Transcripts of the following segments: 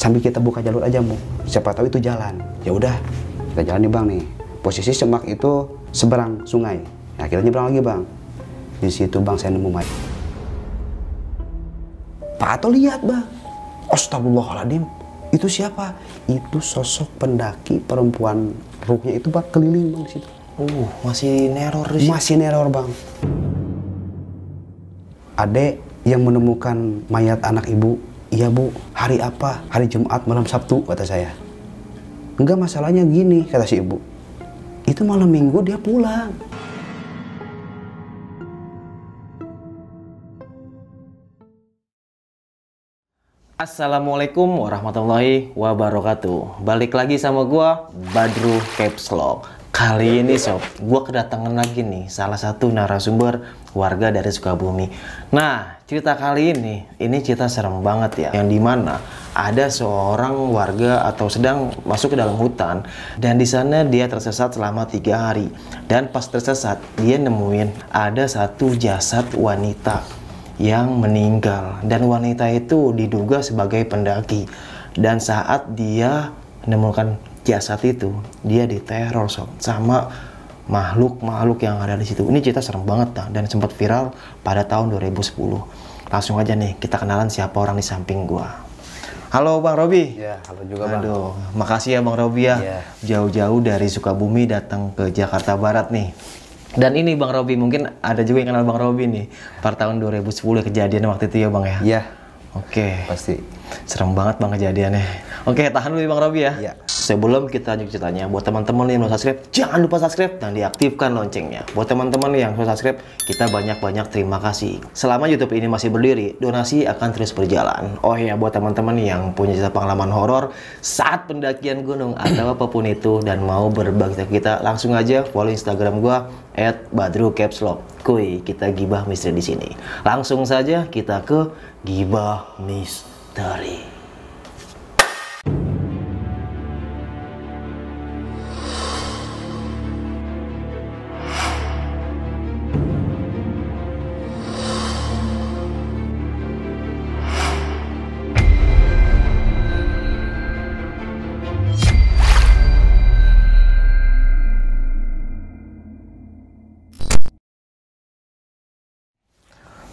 sambil kita buka jalur aja Bu, siapa tahu itu jalan. Ya udah, kita jalan nih Bang nih. Posisi semak itu seberang sungai. Nah kita nyebrang lagi Bang. Di situ Bang saya nemu mayat. Pak Ato lihat Bang. Astagfirullahaladzim. Itu siapa? Itu sosok pendaki perempuan, ruhnya itu Bang keliling Bang di situ. Masih neror di situ. Masih neror Bang. Adek yang menemukan mayat anak ibu. Iya Bu, hari apa? Hari Jumat malam Sabtu, kata saya. Enggak, masalahnya gini, kata si ibu. Itu malam Minggu dia pulang. Assalamualaikum warahmatullahi wabarakatuh. Balik lagi sama gua, Badru Caps Lock. Kali ini sob, gua kedatangan lagi nih salah satu narasumber warga dari Sukabumi. Nah, cerita kali ini cerita serem banget ya, yang dimana ada seorang warga atau sedang masuk ke dalam hutan dan di sana dia tersesat selama 3 hari. Dan pas tersesat, dia nemuin ada satu jasad wanita yang meninggal, dan wanita itu diduga sebagai pendaki. Dan saat dia menemukan jasad itu, dia diteror sob sama makhluk-makhluk yang ada di situ. Ini cerita serem banget dan sempat viral pada tahun 2010. Langsung aja nih kita kenalan siapa orang di samping gua. Halo Bang Robi. Ya, halo juga Bang. Aduh, makasih ya Bang Robi ya. Ya. Jauh-jauh dari Sukabumi datang ke Jakarta Barat nih. Dan ini Bang Robi, mungkin ada juga yang kenal Bang Robi nih. Pada tahun 2010 kejadian waktu itu ya Bang ya? Iya. Oke. Pasti. Serem banget Bang kejadiannya. Oke, tahan dulu Bang Robi ya. Iya. Sebelum kita lanjut ceritanya, buat teman-teman yang belum subscribe, jangan lupa subscribe dan diaktifkan loncengnya. Buat teman-teman yang sudah subscribe, kita banyak-banyak terima kasih. Selama YouTube ini masih berdiri, donasi akan terus berjalan. Oh ya, buat teman-teman yang punya cerita pengalaman horor saat pendakian gunung atau apapun itu dan mau berbagi cerita kita, langsung aja follow Instagram gua @badrukapslok. Kuy, kita gibah misteri di sini. Langsung saja kita ke gibah misteri.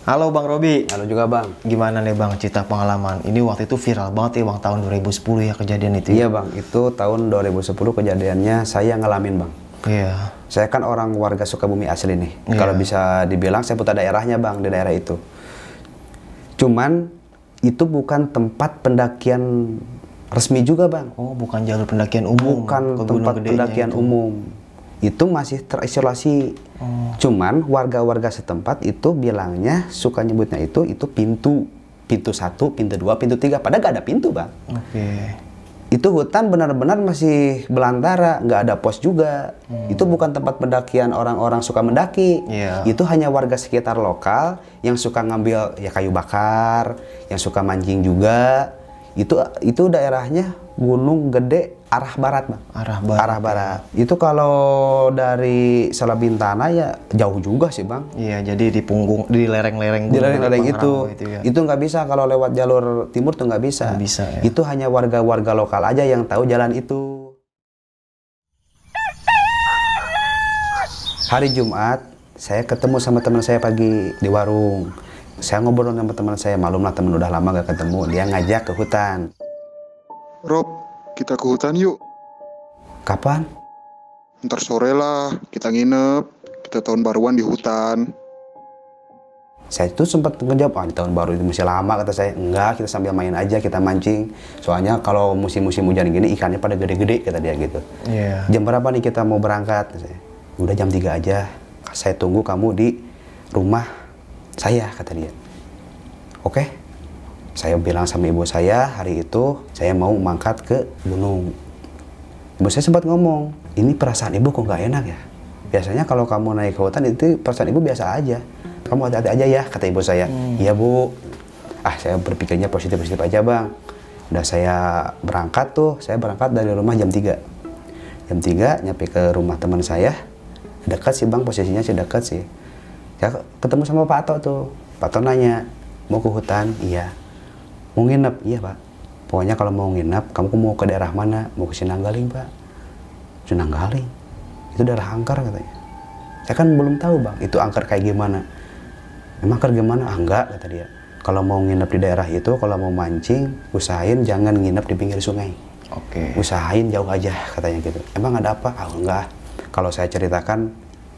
Halo Bang Robi. Halo juga Bang. Gimana nih Bang cerita pengalaman? Ini waktu itu viral banget ya Bang, tahun 2010 ya kejadian itu. Iya Bang, itu tahun 2010 kejadiannya saya ngalamin Bang. Iya. Saya kan orang warga Sukabumi asli nih. Iya. Kalau bisa dibilang saya putar daerahnya Bang, di daerah itu. Cuman itu bukan tempat pendakian resmi juga Bang. Oh, bukan jalur pendakian umum. Bukan tempat pendakian umum. Itu masih terisolasi. Cuman warga-warga setempat itu bilangnya, suka nyebutnya itu pintu 1, pintu 2, pintu 3. Padahal gak ada pintu Bang. Oke. Itu hutan benar-benar masih belantara, nggak ada pos juga. Itu bukan tempat pendakian orang-orang suka mendaki. Iya. Itu hanya warga sekitar lokal yang suka ngambil ya kayu bakar, yang suka mancing juga. Itu daerahnya Gunung Gede arah barat Bang. Arah barat. Itu kalau dari Salabintana ya jauh juga sih Bang. Iya, jadi di punggung, di lereng-lereng. Di lereng-lereng itu ya. itu nggak bisa kalau lewat jalur timur tuh nggak bisa. Nggak bisa ya. Itu hanya warga-warga lokal aja yang tahu jalan itu. Hari Jumat saya ketemu sama teman saya pagi di warung. Saya ngobrol sama teman saya, malumlah teman udah lama gak ketemu. Dia ngajak ke hutan. Rob, kita ke hutan yuk. Kapan? Ntar sore lah, kita nginep. Kita tahun baruan di hutan. Saya itu sempat ngejawab, di tahun baru itu masih lama, kata saya. Enggak, kita sambil main aja, kita mancing. Soalnya kalau musim-musim hujan gini, ikannya pada gede-gede, kata dia gitu. Iya. Jam berapa nih kita mau berangkat? Saya, udah jam 3 aja. Saya tunggu kamu di rumah saya, kata dia. Oke. Saya bilang sama ibu saya, hari itu saya mau mangkat ke gunung. Ibu saya sempat ngomong, ini perasaan ibu kok nggak enak ya? Biasanya kalau kamu naik ke hutan itu perasaan ibu biasa aja. Kamu hati-hati aja ya, kata ibu saya. Iya Bu. Saya berpikirnya positif-positif aja Bang. Udah saya berangkat tuh, saya berangkat dari rumah jam 3. Jam 3 nyampe ke rumah teman saya. Dekat sih Bang, posisinya sih dekat sih. Saya ketemu sama Pak Ato tuh. Pak Ato nanya, mau ke hutan? Iya. Mau nginep? Iya Pak. Pokoknya kalau mau nginep, kamu mau ke daerah mana? Mau ke Sinanggaling, Pak. Sinanggaling? Itu daerah angker katanya. Saya kan belum tahu, Bang, itu angker kayak gimana. Emang angker gimana? Ah, enggak, kata dia. Kalau mau nginep di daerah itu, kalau mau mancing, usahain jangan nginep di pinggir sungai. Oke. Usahain jauh aja, katanya gitu. Emang ada apa? Ah, enggak. Kalau saya ceritakan,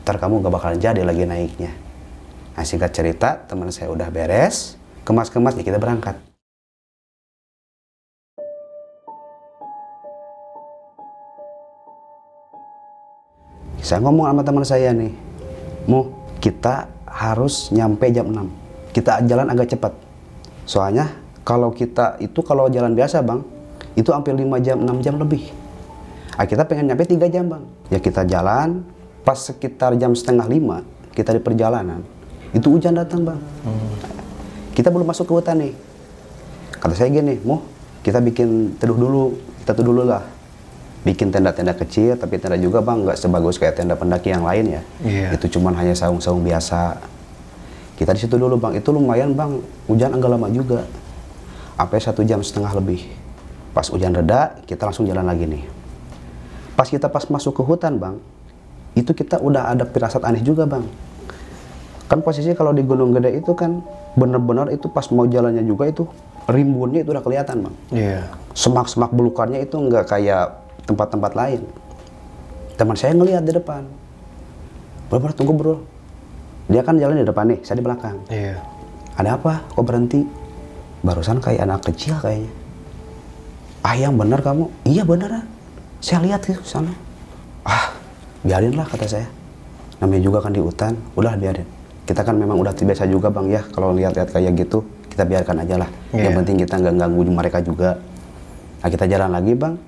ntar kamu gak bakalan jadi lagi naiknya. Nah, singkat cerita, teman saya udah beres, kemas-kemas, ya kita berangkat. Saya ngomong sama teman saya nih, kita harus nyampe jam 6. Kita jalan agak cepat. Soalnya kalau kita itu kalau jalan biasa, Bang, itu hampir 5 jam, 6 jam lebih. Kita pengen nyampe 3 jam, Bang. Ya kita jalan, pas sekitar jam setengah 5, kita di perjalanan, itu hujan datang, Bang. Kita belum masuk ke hutan nih. Kata saya gini, kita bikin teduh dulu, kita teduh dulu lah. Bikin tenda-tenda kecil, tapi tenda juga, Bang, nggak sebagus kayak tenda pendaki yang lain ya. Itu cuman hanya saung-saung biasa. Kita di situ dulu, Bang. Itu lumayan, Bang. Hujan agak lama juga. Sampai 1,5 jam lebih. Pas hujan reda, kita langsung jalan lagi nih. Pas masuk ke hutan, Bang, itu kita udah ada firasat aneh juga, Bang. Kan posisi kalau di Gunung Gede itu kan bener-bener itu pas mau jalannya juga itu rimbunnya itu udah kelihatan, Bang. Semak-semak belukannya itu nggak kayak tempat-tempat lain. Teman saya ngelihat di depan. Bro, tunggu, Bro. Dia kan jalan di depan nih, saya di belakang. Ada apa? Kok berhenti? Barusan kayak anak kecil kayaknya. Yang bener kamu? Iya beneran. Saya lihat ke sana. Biarinlah, kata saya. Namanya juga kan di hutan, udah biarin. Kita kan memang udah terbiasa juga, Bang, ya. Kalau lihat-lihat kayak gitu, kita biarkan aja lah. Yang penting kita nggak ganggu mereka juga. Nah, kita jalan lagi, Bang.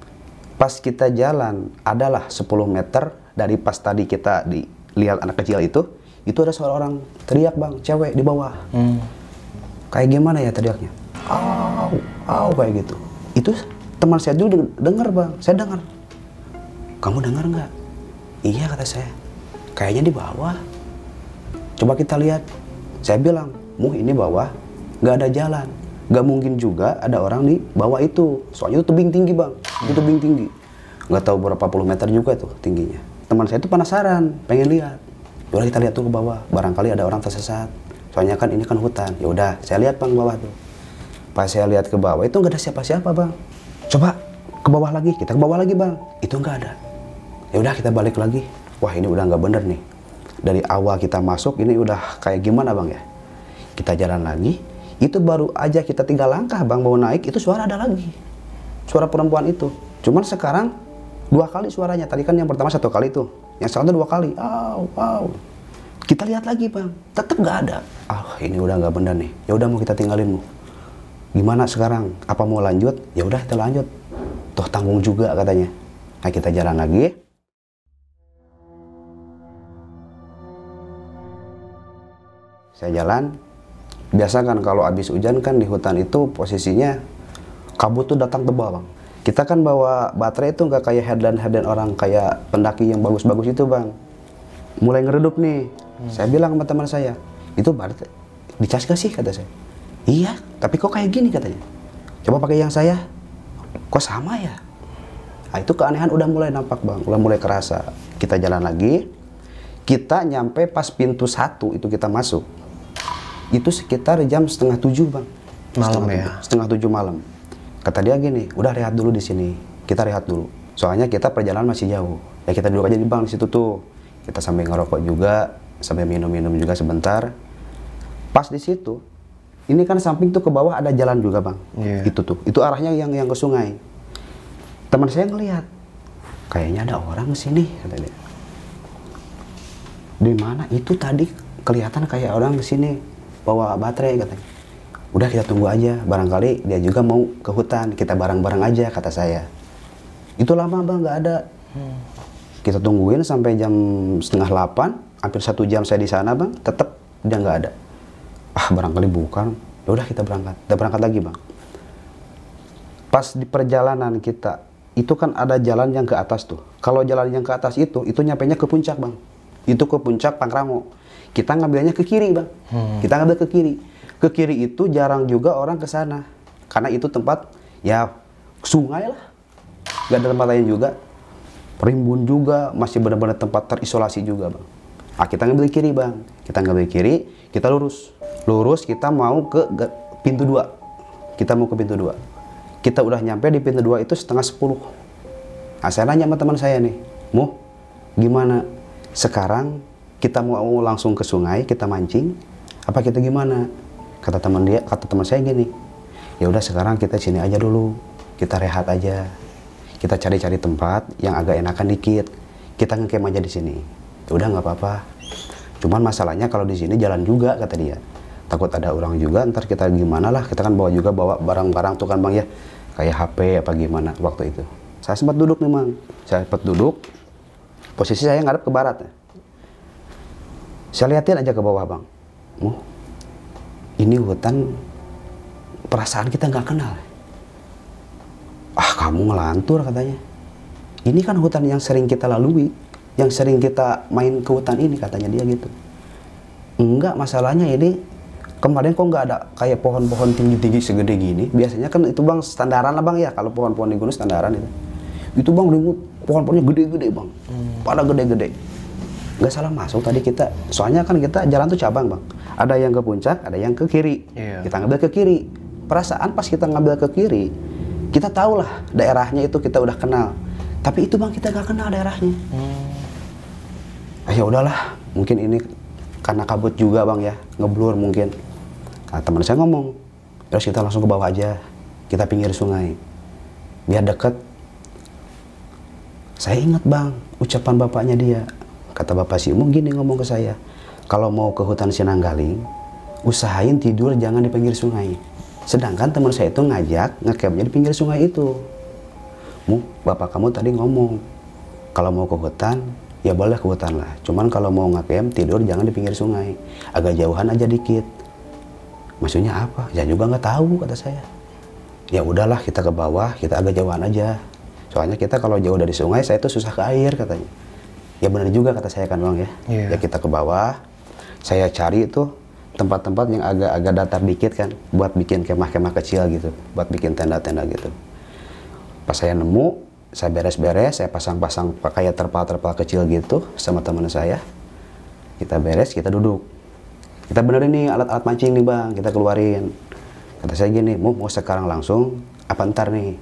Pas kita jalan, adalah 10 meter dari pas tadi kita lihat anak kecil itu ada suara orang teriak, Bang, cewek di bawah. Kayak gimana ya teriaknya? Kayak gitu. Itu teman saya dulu dengar, Bang. Saya dengar. Kamu dengar nggak? Iya, kata saya. Kayaknya di bawah. Coba kita lihat. Saya bilang, ini bawah, nggak ada jalan. Nggak mungkin juga ada orang di bawah itu. Soalnya itu tebing tinggi, Bang. Itu tebing tinggi. Nggak tahu berapa puluh meter juga tuh tingginya. Teman saya itu penasaran, pengen lihat. Yaudah kita lihat tuh ke bawah. Barangkali ada orang tersesat. Soalnya kan ini kan hutan. Yaudah, saya lihat, Bang, bawah tuh. Pas saya lihat ke bawah, itu nggak ada siapa-siapa, Bang. Coba ke bawah lagi. Kita ke bawah lagi, Bang. Itu nggak ada. Yaudah, kita balik lagi. Wah, ini udah nggak bener nih. Dari awal kita masuk, ini udah kayak gimana, Bang, ya? Kita jalan lagi. Itu baru aja kita 3 langkah, Bang, mau naik, itu suara ada lagi. Suara perempuan itu. Cuman sekarang 2 kali suaranya. Tadi kan yang pertama 1 kali tuh. Yang sekarang 2 kali. Kita lihat lagi, Bang. Tetap nggak ada. Ini udah nggak bener nih. Ya udah, mau kita tinggalin, Gimana sekarang? Apa mau lanjut? Ya udah, kita lanjut. Toh tanggung juga, katanya. Nah, kita jalan lagi. Saya jalan. Biasa kan kalau habis hujan kan di hutan itu posisinya kabut tuh datang tebal, Bang. Kita kan bawa baterai itu nggak kayak headline orang kayak pendaki yang bagus-bagus itu, Bang. Mulai ngeredup nih. Saya bilang sama teman saya, itu baterai dicas gak sih, kata saya. Iya, tapi kok kayak gini, katanya. Coba pakai yang saya. Kok sama ya? Nah, itu keanehan udah mulai nampak, Bang. Udah mulai kerasa. Kita jalan lagi. Kita nyampe pas pintu 1 itu kita masuk. Itu sekitar jam 6:30, Bang. Malam ya? 6:30 malam. Kata dia gini, udah rehat dulu di sini. Kita rehat dulu. Soalnya kita perjalanan masih jauh. Ya kita duduk aja di Bang di situ tuh. Kita sambil ngerokok juga, sambil minum-minum juga sebentar. Pas di situ, ini kan samping tuh ke bawah ada jalan juga, Bang. Itu tuh. Itu arahnya yang ke sungai. Teman saya ngelihat, kayaknya ada orang di sini, kata dia. Di mana? Itu tadi kelihatan kayak orang di sini bawa baterai, katanya. Udah, kita tunggu aja, barangkali dia juga mau ke hutan, kita bareng-bareng aja, kata saya. Itu lama, Bang, nggak ada. Kita tungguin sampai jam 7:30, hampir 1 jam saya di sana, Bang, tetap dia nggak ada. Barangkali bukan. Ya udah, kita berangkat lagi, Bang. Pas di perjalanan kita, itu kan ada jalan yang ke atas tuh. Kalau jalan yang ke atas itu nyampenya ke puncak, Bang. Itu ke puncak Pangrango. Kita ngambilnya ke kiri, Bang. Kita ngambil ke kiri. Ke kiri itu jarang juga orang ke sana. Karena itu tempat ya sungai lah, nggak ada tempat lain juga, rimbun juga, masih benar-benar tempat terisolasi juga bang. Ah, kita ngambil kiri bang, kita ngambil kiri, kita lurus kita mau ke pintu 2, kita mau ke pintu 2. Kita udah nyampe di pintu 2 itu setengah 10. Nah, saya nanya sama teman saya nih, Mu, gimana? Sekarang kita mau langsung ke sungai, kita mancing, apa kita gimana? Kata teman saya gini, ya udah sekarang kita sini aja dulu, kita rehat aja, kita cari-cari tempat yang agak enakan dikit, kita ngecamp aja di sini. Ya udah nggak apa-apa. Cuman masalahnya kalau di sini jalan juga kata dia, takut ada orang juga, ntar kita gimana lah, kita kan bawa barang-barang tuh kan bang ya, kayak HP apa gimana waktu itu. Saya sempat duduk nih bang, saya sempat duduk, posisi saya ngadep ke barat. Saya liatin aja ke bawah bang, ini hutan perasaan kita nggak kenal. Ah, kamu ngelantur katanya. Ini kan hutan yang sering kita lalui, yang sering kita main ke hutan ini katanya dia gitu. Enggak, masalahnya ini kemarin kok nggak ada kayak pohon-pohon tinggi-tinggi segede gini. Biasanya kan itu bang standaran lah bang ya, kalau pohon-pohon di gunung standaran itu. Itu bang pohon-pohonnya gede-gede bang, pada gede-gede. Nggak salah masuk tadi kita, soalnya kan kita jalan tuh cabang bang, ada yang ke puncak, ada yang ke kiri. Kita ngambil ke kiri. Perasaan pas kita ngambil ke kiri, kita tahu lah daerahnya itu kita udah kenal, tapi itu bang kita nggak kenal daerahnya. Ya udahlah, mungkin ini karena kabut juga bang ya, ngeblur mungkin. Nah, teman saya ngomong, terus kita langsung ke bawah aja, kita pinggir sungai biar deket. Saya ingat bang ucapan bapaknya dia. Kata Bapak si Umum gini ngomong ke saya, kalau mau ke hutan Sinanggaling, usahain tidur jangan di pinggir sungai. Sedangkan teman saya itu ngajak ngecampnya di pinggir sungai itu. Bapak kamu tadi ngomong, kalau mau ke hutan, ya boleh ke hutan lah. Cuman kalau mau ngecamp tidur jangan di pinggir sungai, agak jauhan aja dikit. Maksudnya apa? Ya juga nggak tahu kata saya. Ya udahlah kita ke bawah, kita agak jauhan aja. Soalnya kita kalau jauh dari sungai, saya tuh susah ke air katanya. Ya benar juga kata saya kan bang ya. Ya kita ke bawah, saya cari itu tempat-tempat yang agak datar dikit kan, buat bikin kemah-kemah kecil gitu, buat bikin tenda-tenda gitu. Pas saya nemu, saya beres-beres, saya pasang-pasang kayak terpal-terpal kecil gitu sama teman saya. Kita beres, kita duduk. Kita benerin nih alat-alat mancing nih bang, kita keluarin. Kata saya gini, mau sekarang langsung, apa ntar nih?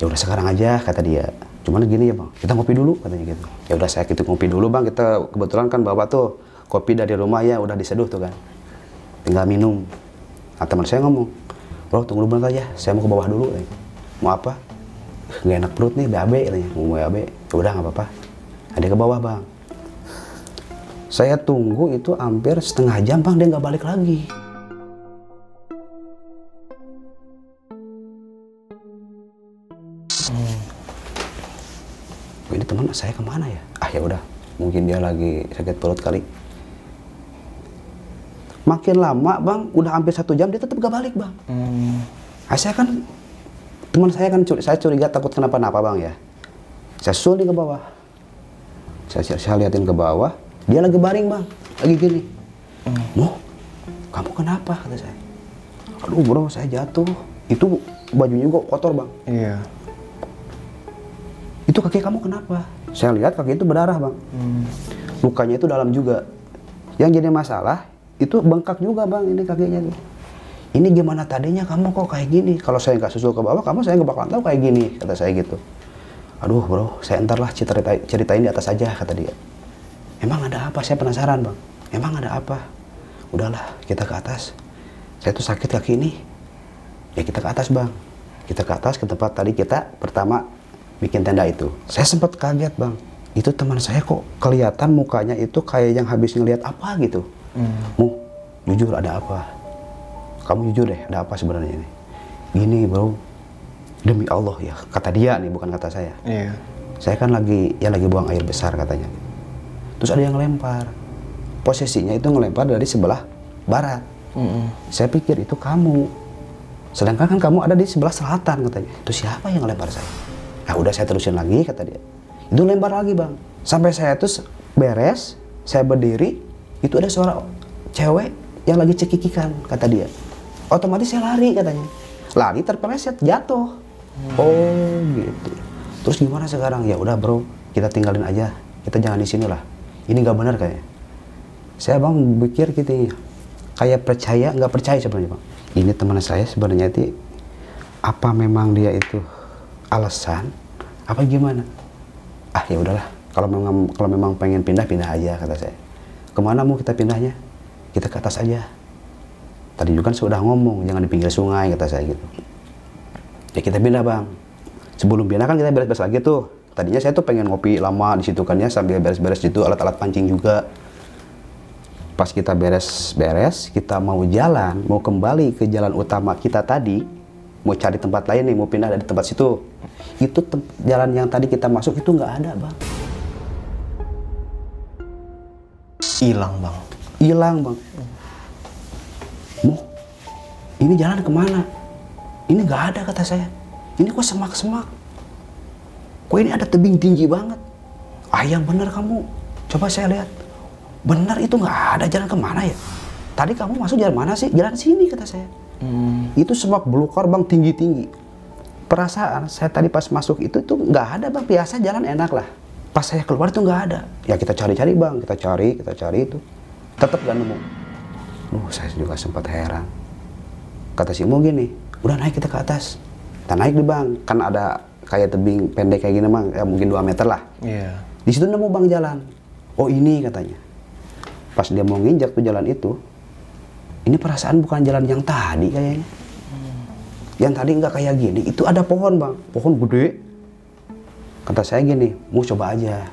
Ya udah sekarang aja kata dia. Cuman gini ya bang, kita ngopi dulu katanya gitu. Ya udah saya gitu ngopi dulu bang, kita kebetulan kan bawa tuh kopi dari rumah ya udah diseduh tuh kan. Tinggal minum. Nah teman saya ngomong, bro tunggu dulu bentar aja, saya mau ke bawah dulu. Mau apa? Gak enak perut nih, BAB katanya. Mau BAB, ya udah nggak apa-apa. Ada ke bawah bang. Saya tunggu itu hampir setengah jam bang, dia nggak balik lagi. Ini teman saya kemana ya? Ah ya udah, mungkin dia lagi sakit perut kali. Makin lama bang, udah hampir 1 jam dia tetap gak balik bang. Saya kan, teman saya kan saya curiga takut kenapa-napa bang ya. Saya susul ke bawah. Saya liatin ke bawah, dia lagi baring bang, lagi gini. Kamu kenapa? Kata saya. Aduh bro, saya jatuh. Itu bajunya kok kotor bang. Iya. Itu kaki kamu kenapa? Saya lihat kaki itu berdarah bang. Lukanya itu dalam juga. Yang jadi masalah itu bengkak juga bang ini kakinya. Ini gimana tadinya kamu kok kayak gini? Kalau saya nggak susul ke bawah, saya nggak bakalan tahu kayak gini. Kata saya gitu. Aduh bro, saya entar lah ceritain di atas aja kata dia. Emang ada apa? Saya penasaran bang. Emang ada apa? Udahlah kita ke atas. Saya tuh sakit kaki ini. Ya kita ke atas bang. Kita ke atas ke tempat tadi kita pertama bikin tenda itu. Saya sempat kaget bang. Itu teman saya kok kelihatan mukanya itu kayak yang habis ngelihat apa gitu. Jujur ada apa? Kamu jujur deh, ada apa sebenarnya ini? Gini bro, demi Allah ya, kata dia nih bukan kata saya. Iya. Saya kan lagi buang air besar katanya. Terus ada yang ngelempar. Posisinya itu ngelempar dari sebelah barat. Saya pikir itu kamu. Sedangkan kan kamu ada di sebelah selatan katanya. Itu siapa yang ngelempar saya? Nah udah saya terusin lagi kata dia. Itu lempar lagi bang. Sampai saya terus beres, saya berdiri, itu ada suara cewek yang lagi cekikikan kata dia. Otomatis saya lari katanya. Lari terpeleset, jatuh. Oh gitu. Terus gimana sekarang? Ya udah bro, kita tinggalin aja. Kita jangan di sini lah. Ini nggak benar kayaknya. Saya bang pikir gitu, kayak percaya nggak percaya sebenarnya bang. Ini teman saya sebenarnya itu apa memang dia itu alasan? Apa gimana? Ah ya udahlah. Kalau memang pengen pindah aja kata saya. Kemana mau kita pindahnya? Kita ke atas aja. Tadi juga kan sudah ngomong jangan di pinggir sungai kata saya gitu. Ya kita pindah bang. Sebelum pindah kan kita beres-beres lagi tuh. Tadinya saya tuh pengen ngopi lama di situ kan ya sambil beres-beres gitu, alat-alat pancing juga. Pas kita beres-beres, kita mau jalan, mau kembali ke jalan utama kita tadi, mau cari tempat lain nih, mau pindah dari tempat situ. Itu jalan yang tadi kita masuk itu nggak ada bang. Hilang bang. Hilang bang. Ini jalan kemana? Ini nggak ada kata saya. Ini kok semak-semak. Kok ini ada tebing tinggi banget. Ah yang bener kamu. Coba saya lihat. Bener itu nggak ada, jalan kemana ya? Tadi kamu masuk jalan mana sih? Jalan sini kata saya. Itu semak belukar bang, tinggi-tinggi. Perasaan saya tadi pas masuk itu nggak ada bang. Biasa jalan enak lah. Pas saya keluar itu nggak ada. Ya kita cari-cari bang. Kita cari itu. Tetap gak nemu. Saya juga sempat heran. Kata si Mo gini, udah naik kita ke atas. Kita naik di bang, kan ada kayak tebing pendek kayak gini bang, ya mungkin 2 meter lah. Iya. Di situ nemu bang jalan. Oh ini katanya. Pas dia mau nginjak tuh jalan itu, ini perasaan bukan jalan yang tadi kayaknya. Yang tadi nggak kayak gini, itu ada pohon bang, pohon gede. Kata saya gini, mau coba aja.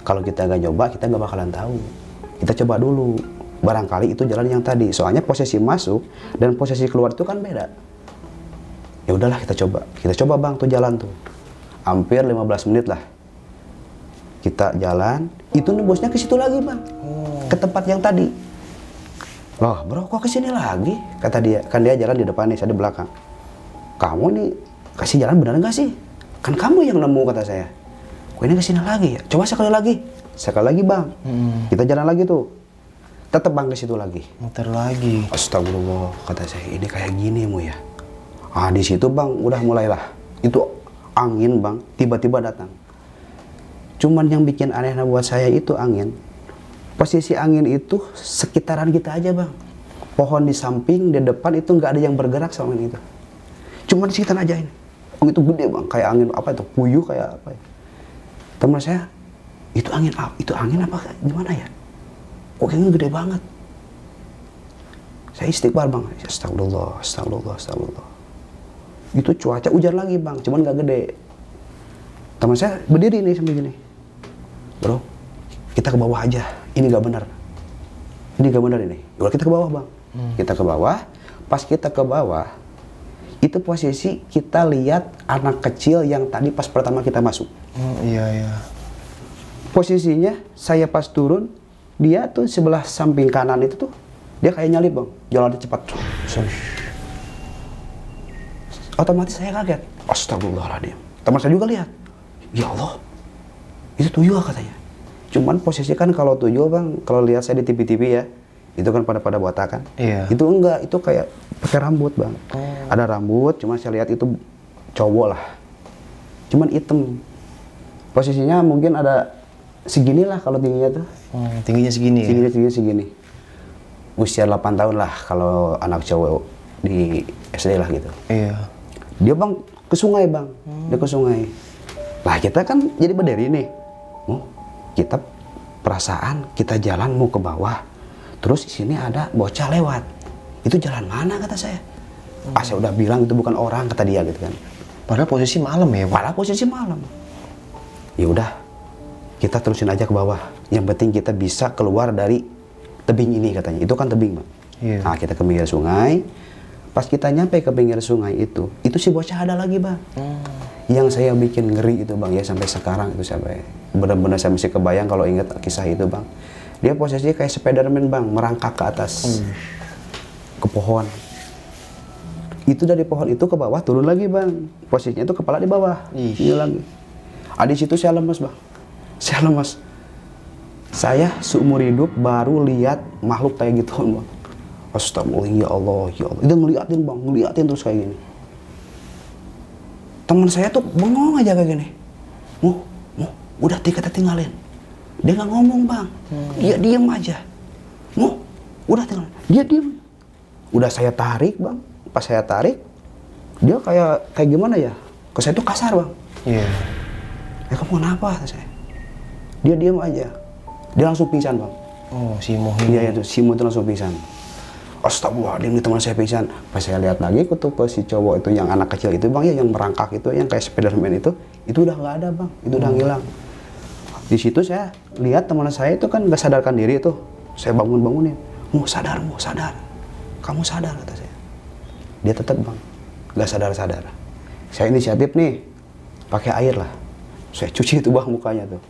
Kalau kita nggak nyoba, kita nggak bakalan tahu. Kita coba dulu. Barangkali itu jalan yang tadi. Soalnya posisi masuk dan posisi keluar itu kan beda. Ya udahlah kita coba. Kita coba bang tuh jalan tuh. Hampir 15 menit lah. Kita jalan, itu nembusnya ke situ lagi bang. Ke tempat yang tadi. Loh bro kok ke sini lagi? Kata dia. Kan dia jalan di depan nih, saya di belakang. Kamu nih kasih jalan benar nggak sih? Kan kamu yang nemu kata saya. Kok ini ke sini lagi ya? Coba sekali lagi. Sekali lagi bang. Kita jalan lagi tuh. Tetap bang ke situ lagi. Muter lagi. Astagfirullah kata saya, ini kayak gini mu ya. Ah di situ bang udah mulailah. Itu angin bang tiba-tiba datang. Cuman yang bikin aneh buat saya itu angin. Posisi angin itu sekitaran kita aja bang. Pohon di samping, di depan itu nggak ada yang bergerak sama angin itu. Cuman di sekitar aja ini. Oh itu gede bang, kayak angin apa itu? Puyuh kayak apa ya? Teman saya, itu angin apa gimana ya? Kok kayaknya gede banget. Saya istighfar bang. Astagfirullah. Itu cuaca hujan lagi bang, cuman nggak gede. Teman saya berdiri nih sambil gini. Bro, kita ke bawah aja. Ini nggak benar. Ini nggak benar ini. Udah kita ke bawah bang. Kita ke bawah. Pas kita ke bawah, itu posisi kita lihat anak kecil yang tadi pas pertama kita masuk. Iya. Posisinya saya pas turun, dia tuh sebelah samping kanan itu tuh dia kayak nyalip bang, jalannya cepat. Otomatis saya kaget. Astagfirullahaladzim. Teman saya juga lihat. Ya Allah, itu tuyul katanya. Cuman posisi kan kalau tuyul bang, kalau lihat saya di TV-TV ya, itu kan pada botakan. Iya. Itu enggak, itu kayak pakai rambut bang. Ada rambut, cuman saya lihat itu cowok lah. Cuman hitam. Posisinya mungkin ada segini lah kalau tingginya tuh. Tingginya segini ya? Segini. Usia 8 tahun lah kalau anak cowok di SD lah gitu. Iya. Dia bang ke sungai bang. Dia ke sungai. Lah kita kan jadi berdiri nih. Kita perasaan kita jalan mau ke bawah. Terus di sini ada bocah lewat. Itu jalan mana kata saya? Saya udah bilang itu bukan orang kata dia gitu kan. Padahal posisi malam ya? Padahal posisi malam. Ya udah, kita terusin aja ke bawah. Yang penting kita bisa keluar dari tebing ini katanya. Itu kan tebing bang. Iya. Nah kita ke pinggir sungai. Pas kita nyampe ke pinggir sungai itu si bocah ada lagi bang. Yang saya bikin ngeri itu bang ya sampai sekarang itu sampai benar-benar saya masih kebayang kalau ingat kisah itu bang. Dia posisinya kayak Spiderman bang, merangkak ke atas ke pohon. Itu dari pohon itu ke bawah turun lagi bang. Posisinya itu kepala di bawah. Ini lagi. Di situ saya lemes bang. Saya lemes. Saya seumur hidup baru lihat makhluk kayak gitu bang. Astagfirullah, ya Allah. Itu ngeliatin bang, ngeliatin terus kayak gini. Teman saya tuh bengong aja kayak gini. Udah kita tinggalin. Dia nggak ngomong bang, dia diem aja. Udah tinggalin, dia diem. Udah saya tarik bang, pas saya tarik, dia kayak gimana ya? Ke saya tuh kasar bang. Iya. Kamu kenapa? Kata saya. Dia diem aja, dia langsung pingsan bang. Oh, si Mo Iya itu, si Mo itu langsung pingsan. Astagfirullahaladzim, nih teman saya pingsan. Pas saya lihat lagi, tuh si cowok itu yang anak kecil itu bang ya, yang merangkak itu, yang kayak Spiderman itu udah nggak ada bang, itu udah ngilang. Di situ saya lihat teman saya itu kan nggak sadarkan diri itu. Saya bangunin. Mau sadar. Kamu sadar kata saya. Dia tetap bang, nggak sadar. Saya inisiatif nih, pakai air lah. Saya cuci itu bang mukanya tuh.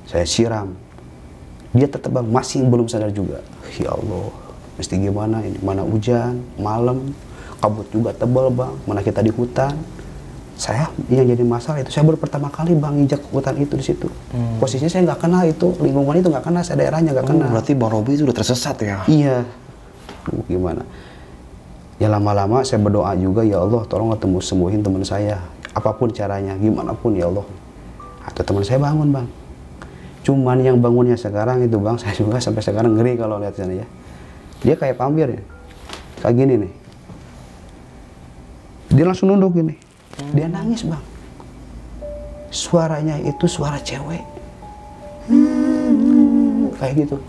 Saya siram. Dia tetap bang, masih belum sadar juga. Ya Allah, mesti gimana ini? Mana hujan, malam, kabut juga tebal bang. Mana kita di hutan. Saya yang jadi masalah itu, saya baru pertama kali bang injak hutan itu di situ. Posisinya saya nggak kenal itu, lingkungan itu nggak kenal, saya daerahnya nggak kenal. Berarti Bang Robi itu udah tersesat ya? Iya. Gimana? Ya lama-lama saya berdoa juga, ya Allah tolong sembuhin teman saya. Apapun caranya, gimana pun ya Allah. Atau teman saya bangun bang. Cuman yang bangunnya sekarang itu bang, saya juga sampai sekarang ngeri kalau lihat sana ya. Dia kayak pampir ya, kayak gini nih. Dia langsung nunduk gini. Dia nangis bang. Suaranya itu suara cewek. Kayak gitu.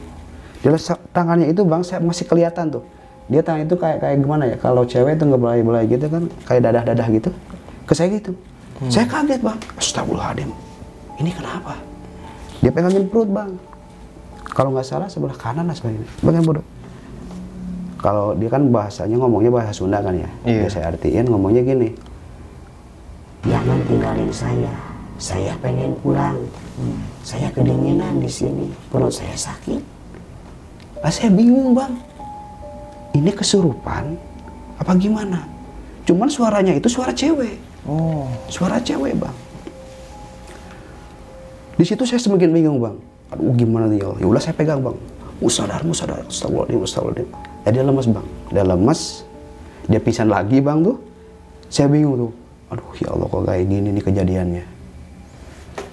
Dia tangannya itu bang, saya masih kelihatan tuh. Dia tangan itu kayak gimana ya? Kalau cewek itu ngebelai-belai gitu kan, kayak dadah-dadah gitu. Ke saya gitu. Saya kaget bang. Astagfirullahaladzim. Ini kenapa? Dia pegangin perut bang. Kalau nggak salah sebelah kanan lah sebenarnya. Bagian perut. Kalau dia kan bahasanya ngomongnya bahasa Sunda kan ya. Iya. Saya artiin ngomongnya gini. Jangan tinggalin saya pengen pulang. Saya kedinginan di sini, perut saya sakit. Saya bingung bang, ini kesurupan apa gimana? Cuman suaranya itu suara cewek. Oh, suara cewek bang. Di situ saya semakin bingung bang. Aduh gimana nih ya? Udah saya pegang bang. Sadar. Astagfirullahaladzim. Ya dia lemas bang. Dia lemas. Dia pingsan lagi bang tuh. Saya bingung tuh. Aduh ya Allah kok kayak gini nih kejadiannya.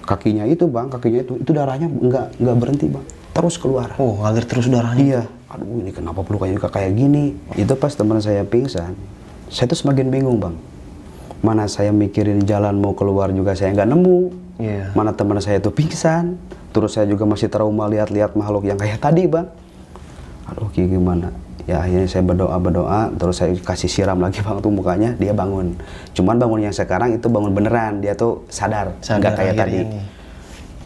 Kakinya itu bang, itu darahnya nggak berhenti bang, terus keluar. Oh ngalir terus darahnya? Iya. Aduh ini kenapa pelukanya juga kayak gini? Itu pas teman saya pingsan, saya tuh semakin bingung bang. Mana saya mikirin jalan mau keluar juga saya nggak nemu. Yeah. Mana teman saya tuh pingsan, terus saya juga masih trauma lihat makhluk yang kayak tadi bang. Aduh gimana? Ya akhirnya saya berdoa, terus saya kasih siram lagi bang tuh mukanya, dia bangun. Cuman bangun yang sekarang itu bangun beneran, dia tuh sadar nggak kayak tadi. Ini.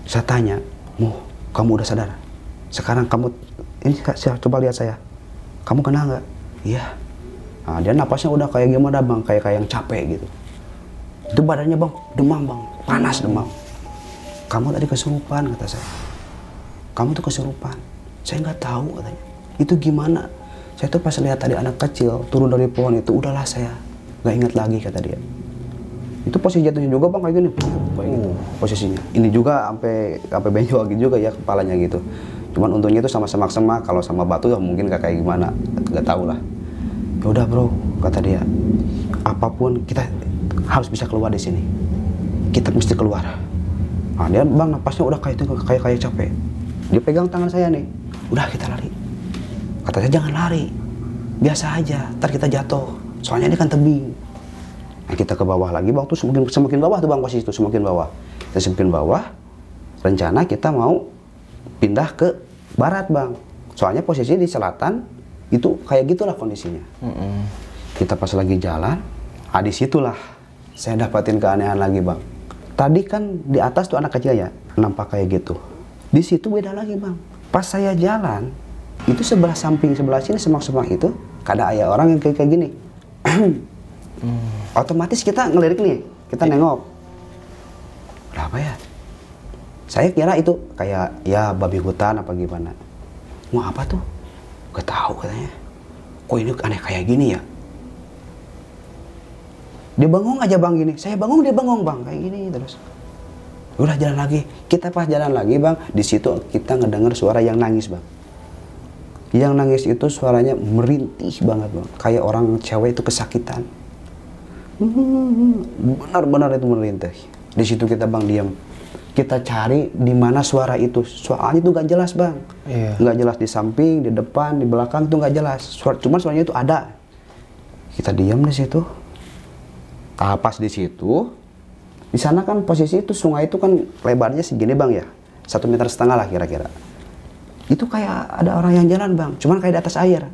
Saya tanya, kamu udah sadar? Sekarang kamu, ini coba lihat saya, kamu kena nggak? Iya. Nah, dia napasnya udah kayak gimana bang, kayak yang capek gitu. Itu badannya bang, demam bang, panas demam. Kamu tadi kesurupan kata saya. Kamu tuh kesurupan. Saya nggak tahu katanya. Itu gimana? Saya tuh pas lihat tadi anak kecil turun dari pohon itu, udahlah saya nggak ingat lagi kata dia. Itu posisi jatuhnya juga bang kayak gini, kayak gitu posisinya. Ini juga sampai benjol gitu juga ya kepalanya gitu. Cuman untungnya itu sama semak-semak, kalau sama batu ya mungkin kayak gimana, nggak tahu lah. Ya udah bro kata dia, apapun kita harus bisa keluar di sini. Kita mesti keluar. Nah dia bang napasnya udah kayak itu kayak capek. Dia pegang tangan saya nih, udah kita lari. Kata saya jangan lari, biasa aja, ntar kita jatuh. Soalnya ini kan tebing. Nah kita ke bawah lagi bang, tuh semakin bawah tuh bang posisi itu semakin bawah. Kita semakin bawah, rencana kita mau pindah ke barat bang. Soalnya posisinya di selatan itu kayak gitulah kondisinya. Kita pas lagi jalan, disitulah saya dapatin keanehan lagi bang. Tadi kan di atas tuh anak kecil ya, nampak kayak gitu. Di situ beda lagi bang. Pas saya jalan, itu sebelah samping sebelah sini semak-semak itu kada ada orang yang kayak gini. Otomatis kita ngelirik nih, kita nengok. Ada apa ya? Saya kira itu kayak ya babi hutan apa gimana. Mau apa tuh? Gak tahu katanya. Kok ini aneh kayak gini ya? Dia bengong aja bang gini. Saya bangun dia bengong bang kayak gini terus. Udah jalan lagi. Kita pas jalan lagi bang, di situ kita ngedenger suara yang nangis bang. Yang nangis itu suaranya merintih banget bang, kayak orang cewek itu kesakitan. Benar-benar itu merintih. Di situ kita bang diam. Kita cari di mana suara itu. Suaranya itu nggak jelas bang. Nggak jelas di samping, di depan, di belakang itu nggak jelas. Cuman suaranya itu ada. Kita diam di situ. Pas di situ, di sana kan posisi itu sungai itu kan lebarnya segini bang ya, 1,5 meter lah kira-kira. Itu kayak ada orang yang jalan bang, cuman kayak di atas air.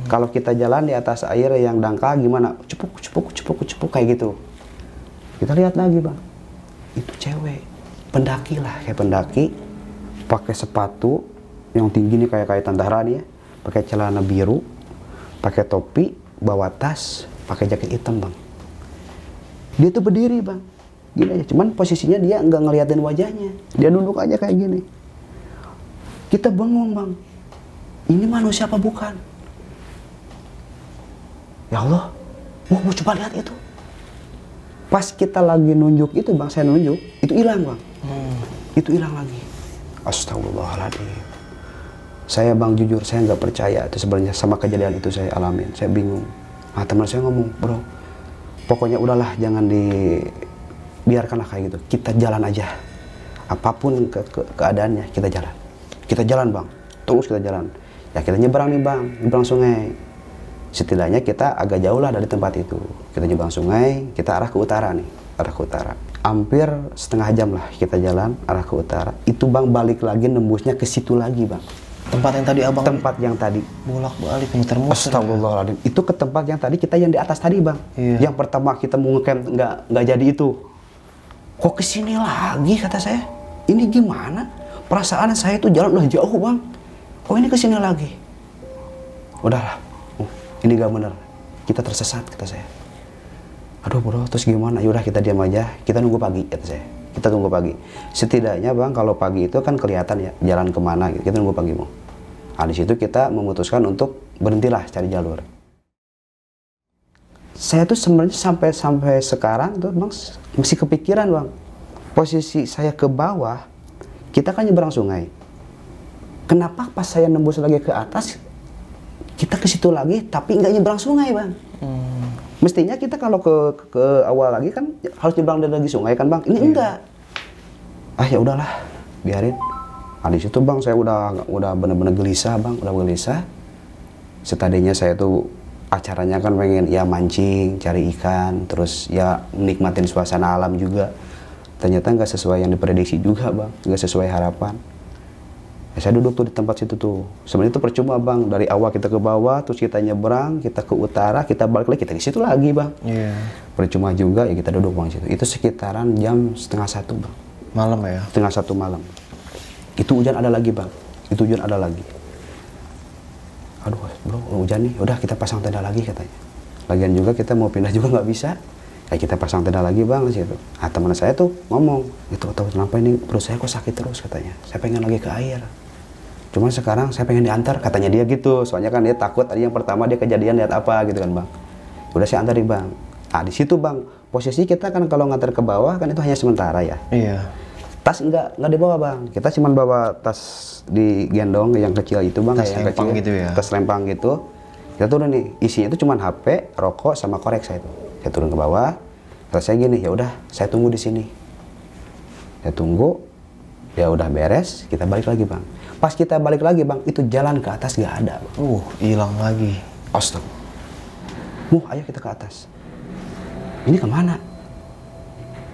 Kalau kita jalan di atas air yang dangkal gimana, cepuk kayak gitu. Kita lihat lagi bang, itu cewek, pendaki lah, kayak pendaki, pakai sepatu yang tinggi nih kayak tentara nih ya, pakai celana biru, pakai topi, bawa tas, pakai jaket hitam bang. Dia tuh berdiri bang, gini aja, cuman posisinya dia nggak ngeliatin wajahnya, dia duduk aja kayak gini. Kita bengong bang, ini manusia apa bukan? Ya Allah, mau coba lihat itu. Pas kita lagi nunjuk itu bang, saya nunjuk, itu hilang bang. Itu hilang lagi. Astagfirullahaladzim. Saya bang jujur, saya nggak percaya itu sebenarnya sama kejadian itu saya alamin. Saya bingung. Nah teman saya ngomong, bro, pokoknya udahlah jangan biarkanlah kayak gitu. Kita jalan aja. Apapun keadaannya kita jalan. Kita jalan bang, terus kita jalan. Ya kita nyebrang nih bang, nyebrang sungai. Setidaknya kita agak jauh lah dari tempat itu. Kita nyebrang sungai, kita arah ke utara nih, arah ke utara. Hampir setengah jam lah kita jalan arah ke utara. Itu bang balik lagi nembusnya ke situ lagi bang. Tempat yang tadi abang? Tempat yang tadi. Bolak-balik muter-muter. Astagfirullahaladzim. Itu ke tempat yang tadi kita yang di atas tadi bang. Yang pertama kita mau ngecamp nggak jadi itu. Kok kesini lagi kata saya? Ini gimana? Perasaan saya itu jalan udah jauh bang. Kok ini kesini lagi? Udahlah. Ini gak bener, kita tersesat kata saya. Aduh bro, terus gimana? Yaudah kita diam aja, kita nunggu pagi kata saya. Kita tunggu pagi. Setidaknya bang, kalau pagi itu kan kelihatan ya jalan kemana. Gitu. Kita nunggu pagi mau. Nah di situ kita memutuskan untuk berhentilah cari jalur. Saya tuh sebenarnya sampai sekarang tuh bang masih kepikiran bang. Posisi saya ke bawah, kita kan nyebrang sungai. Kenapa pas saya nembus lagi ke atas? Kita ke situ lagi, tapi nggak nyebrang sungai bang. Mestinya kita kalau ke awal lagi kan harus nyebrang dari sungai kan bang. Ini enggak. Ah ya udahlah, biarin. Nah, di situ bang saya udah bener-bener gelisah bang, udah gelisah. Setadinya saya tuh acaranya kan pengen ya mancing, cari ikan, terus ya menikmatin suasana alam juga. Ternyata nggak sesuai yang diprediksi juga bang, nggak sesuai harapan. Ya, saya duduk tuh di tempat situ tuh. Sebenarnya itu percuma bang. Dari awal kita ke bawah, terus kita nyebrang, kita ke utara, kita balik lagi, kita di situ lagi bang. Percuma juga ya kita duduk bang situ. Itu sekitaran jam 12:30 bang. Malam ya? 12:30 malam. Itu hujan ada lagi bang. Itu hujan ada lagi. Aduh bro, hujan nih. Udah kita pasang tenda lagi katanya. Lagian juga kita mau pindah juga nggak bisa. Kayak kita pasang tenda lagi bang di situ. Nah teman saya tuh ngomong, itu tahu kenapa ini perut saya kok sakit terus katanya. Saya pengen lagi ke air. Cuman sekarang saya pengen diantar, katanya dia gitu. Soalnya kan dia takut tadi yang pertama dia kejadian lihat apa gitu kan bang. Udah saya antar di bang. Nah di situ bang, posisi kita kan kalau ngantar ke bawah kan itu hanya sementara ya. Tas enggak dibawa bang. Kita cuma bawa tas di gendong yang kecil itu bang. Tas yang lempang kecil, gitu ya? Tas lempang gitu. Kita turun nih, isinya itu cuma HP, rokok sama korek saya itu. Saya turun ke bawah. Terus saya gini, ya udah saya tunggu di sini. Saya tunggu, ya udah beres, kita balik lagi bang. Pas kita balik lagi bang, itu jalan ke atas gak ada bang. Hilang lagi. Astaga. Ayo kita ke atas. Ini kemana?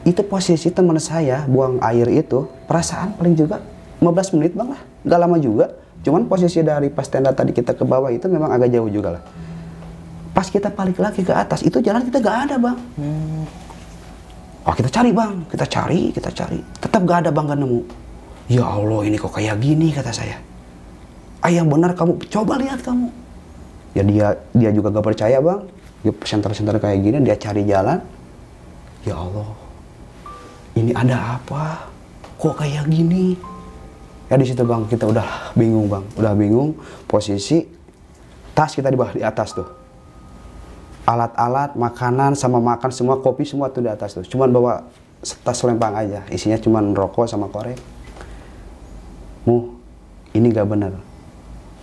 Itu posisi teman saya buang air itu, perasaan paling juga 15 menit bang lah. Gak lama juga. Cuman posisi dari pas tenda tadi kita ke bawah itu memang agak jauh juga lah. Pas kita balik lagi ke atas, itu jalan kita gak ada bang. Kita cari bang, kita cari. Tetap gak ada bang, gak nemu. Ya Allah ini kok kayak gini kata saya. Yang benar kamu, coba lihat kamu. Ya dia juga gak percaya bang. Dia senter-senter kayak gini, dia cari jalan. Ya Allah, ini ada apa? Kok kayak gini? Ya di situ bang, kita udah bingung bang. Udah bingung, posisi tas kita di bawah, di atas tuh. Alat-alat, makanan, sama makan, semua kopi, semua tuh di atas tuh. Cuman bawa tas lempang aja, isinya cuman rokok sama korek. Ini gak bener.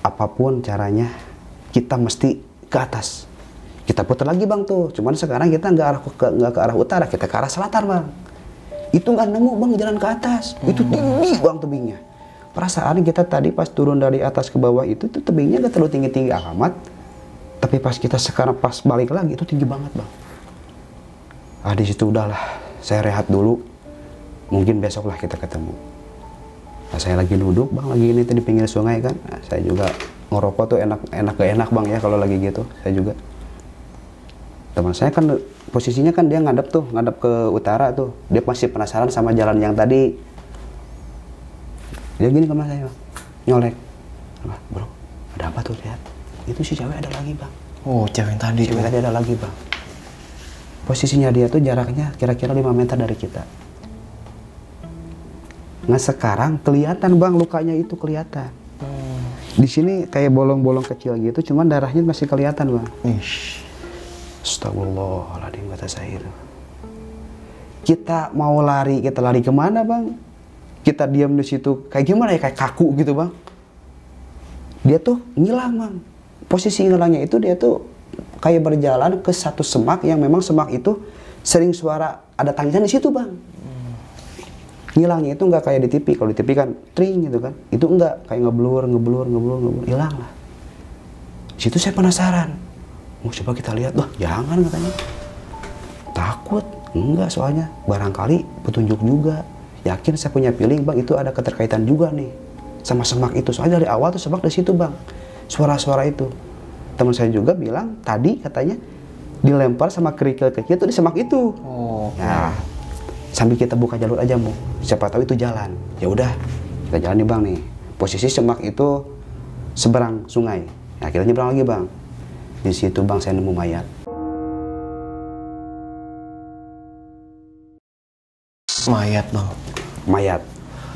Apapun caranya, kita mesti ke atas. Kita putar lagi bang tuh, cuman sekarang kita nggak ke arah utara, kita ke arah selatan bang. Itu nggak nemu bang jalan ke atas, itu tinggi bang tebingnya. Perasaan kita tadi pas turun dari atas ke bawah itu tuh tebingnya nggak terlalu tinggi-tinggi amat, tapi pas kita sekarang pas balik lagi itu tinggi banget bang. Di situ udahlah, saya rehat dulu, mungkin besok lah kita ketemu. Nah, saya lagi duduk bang, lagi ini tuh di pinggir sungai kan, nah, saya juga ngerokok tuh enak gak enak bang ya kalau lagi gitu, saya juga. Teman saya kan posisinya kan dia ngadep ke utara tuh. Dia masih penasaran sama jalan yang tadi. Dia gini ke saya, nyolek. Bro, ada apa tuh lihat? Itu si cewek ada lagi bang. Oh, cewek tadi. Cewek tadi ada lagi bang. Posisinya dia tuh jaraknya kira-kira 5 meter dari kita. Nah sekarang kelihatan bang lukanya itu kelihatan. Di sini kayak bolong-bolong kecil gitu, cuman darahnya masih kelihatan bang. Astagfirullahaladzim kata saya itu. Kita mau lari, kita lari kemana bang? Kita diam di situ kayak gimana ya, kayak kaku gitu bang. Dia tuh ngilang bang. Posisi ngilangnya itu dia tuh kayak berjalan ke satu semak yang memang semak itu sering suara ada tangisan di situ bang. Ngilangnya itu nggak kayak di TV. Kalau di TV kan tring gitu kan. Itu enggak, kayak ngeblur, hilang lah. Di situ saya penasaran. Mau coba kita lihat, wah jangan katanya. Takut, enggak soalnya barangkali petunjuk juga. Yakin saya punya feeling bang itu ada keterkaitan juga nih sama semak itu. Soalnya dari awal tuh semak di situ bang, suara-suara itu. Teman saya juga bilang tadi katanya dilempar sama kerikil kecil itu di semak itu. Nah, sambil kita buka jalur aja mau, siapa tahu itu jalan. Ya udah, kita jalan nih bang nih. Posisi semak itu seberang sungai. Nah kita nyebrang lagi bang. Di situ bang saya nemu mayat. Mayat bang.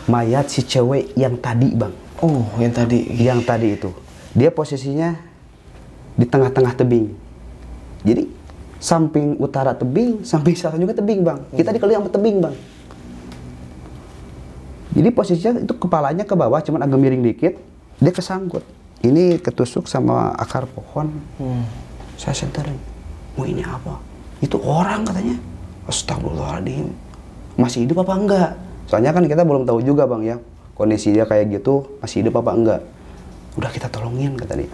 Mayat si cewek yang tadi bang. Oh yang tadi. Yang tadi itu. Dia posisinya di tengah-tengah tebing. Jadi samping utara tebing, samping selatan juga tebing bang. Kita dikelilingi sama tebing bang. Jadi posisinya itu kepalanya ke bawah, cuman agak miring dikit. Dia kesangkut. Ini ketusuk sama akar pohon. Saya senterin. Oh ini apa? Itu orang katanya. Astagfirullahaladzim. Masih hidup apa enggak? Soalnya kan kita belum tahu juga bang ya. Kondisi dia kayak gitu, masih hidup apa enggak. Udah kita tolongin kata dia.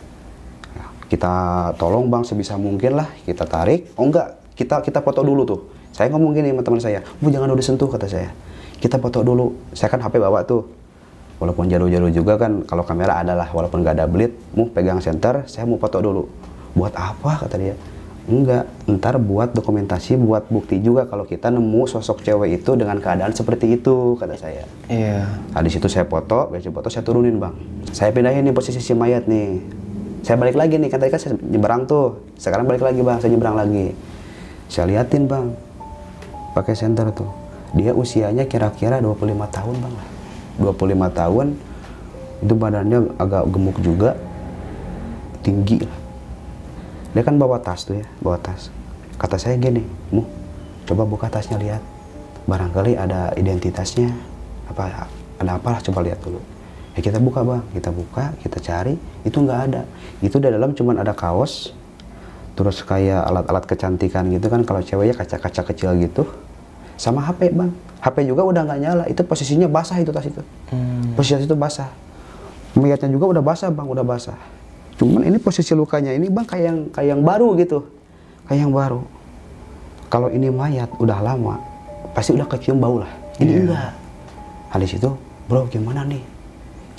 Nah, kita tolong bang sebisa mungkin lah. Kita tarik. Oh enggak, kita foto dulu tuh. Saya ngomong gini sama teman saya. Bu jangan udah sentuh kata saya. Kita foto dulu. Saya kan HP bawa tuh. Walaupun jauh-jauh juga kan, kalau kamera ada lah, walaupun nggak ada belit, mau pegang senter, saya mau foto dulu. Buat apa kata dia? Enggak, ntar buat dokumentasi, buat bukti juga kalau kita nemu sosok cewek itu dengan keadaan seperti itu, kata saya. Iya. Nah, di situ saya foto, saya turunin bang. Saya pindahin nih posisi si mayat nih. Saya balik lagi nih, kan tadi kan saya nyebrang tuh. Sekarang balik lagi bang, saya nyebrang lagi. Saya liatin bang, pakai senter tuh. Dia usianya kira-kira 25 tahun bang lah. 25 tahun, itu badannya agak gemuk juga, tinggi lah. Dia kan bawa tas tuh ya, bawa tas. Kata saya gini, Mu, coba buka tasnya lihat. Barangkali ada identitasnya, ada apalah coba lihat dulu. Ya kita buka bang, kita cari, itu nggak ada. Itu di dalam cuman ada kaos, terus kayak alat-alat kecantikan gitu kan, kalau ceweknya kaca-kaca kecil gitu, sama HP bang. HP juga udah nggak nyala, itu posisinya basah itu tas itu. Posisi itu basah. Mayatnya juga udah basah bang, udah basah. Cuman ini posisi lukanya ini bang kayak yang baru gitu, kayak yang baru. Kalau ini mayat udah lama, pasti udah kecium bau lah. Ini enggak. Nah di situ, bro gimana nih?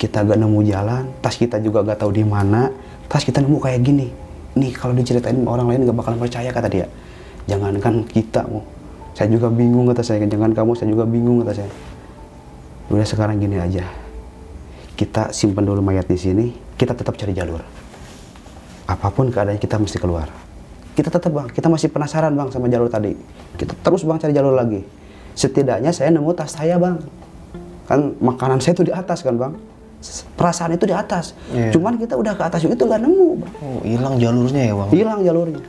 Kita gak nemu jalan, tas kita juga gak tahu di mana, tas kita nemu kayak gini. Nih kalau diceritain orang lain gak bakalan percaya kata dia. Jangankan kita mau. Saya juga bingung kata saya, jangan kamu, saya juga bingung kata saya. Udah sekarang gini aja, kita simpan dulu mayat di sini, kita tetap cari jalur. Apapun keadaannya kita mesti keluar. Kita tetap bang, kita masih penasaran bang sama jalur tadi. Kita terus bang cari jalur lagi. Setidaknya saya nemu tas saya bang. Kan makanan saya itu di atas kan bang. Perasaan itu di atas. Cuman kita udah ke atas juga itu nggak nemu bang. Oh hilang jalurnya ya bang? Hilang jalurnya.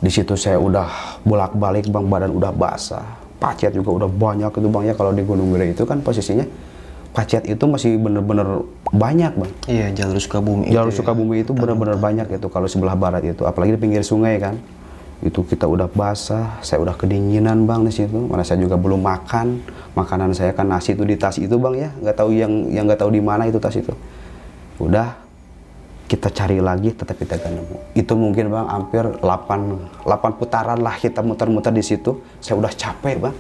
Di situ saya udah bolak-balik bang, badan udah basah, pacet juga udah banyak itu bang ya. Kalau di Gunung Gede itu kan posisinya Pacet itu masih bener-bener banyak bang. Iya, jalur Sukabumi. Jalur Sukabumi itu bener-bener banyak itu kalau sebelah barat itu, apalagi di pinggir sungai kan. Itu kita udah basah, saya udah kedinginan bang di situ. Mana saya juga belum makan, makanan saya kan nasi itu di tas itu bang ya, nggak tahu yang nggak tahu di mana itu tas itu. Udah kita cari lagi, tetap kita gak nemu. Itu mungkin bang hampir 8 putaran lah kita muter-muter di situ. Saya udah capek bang,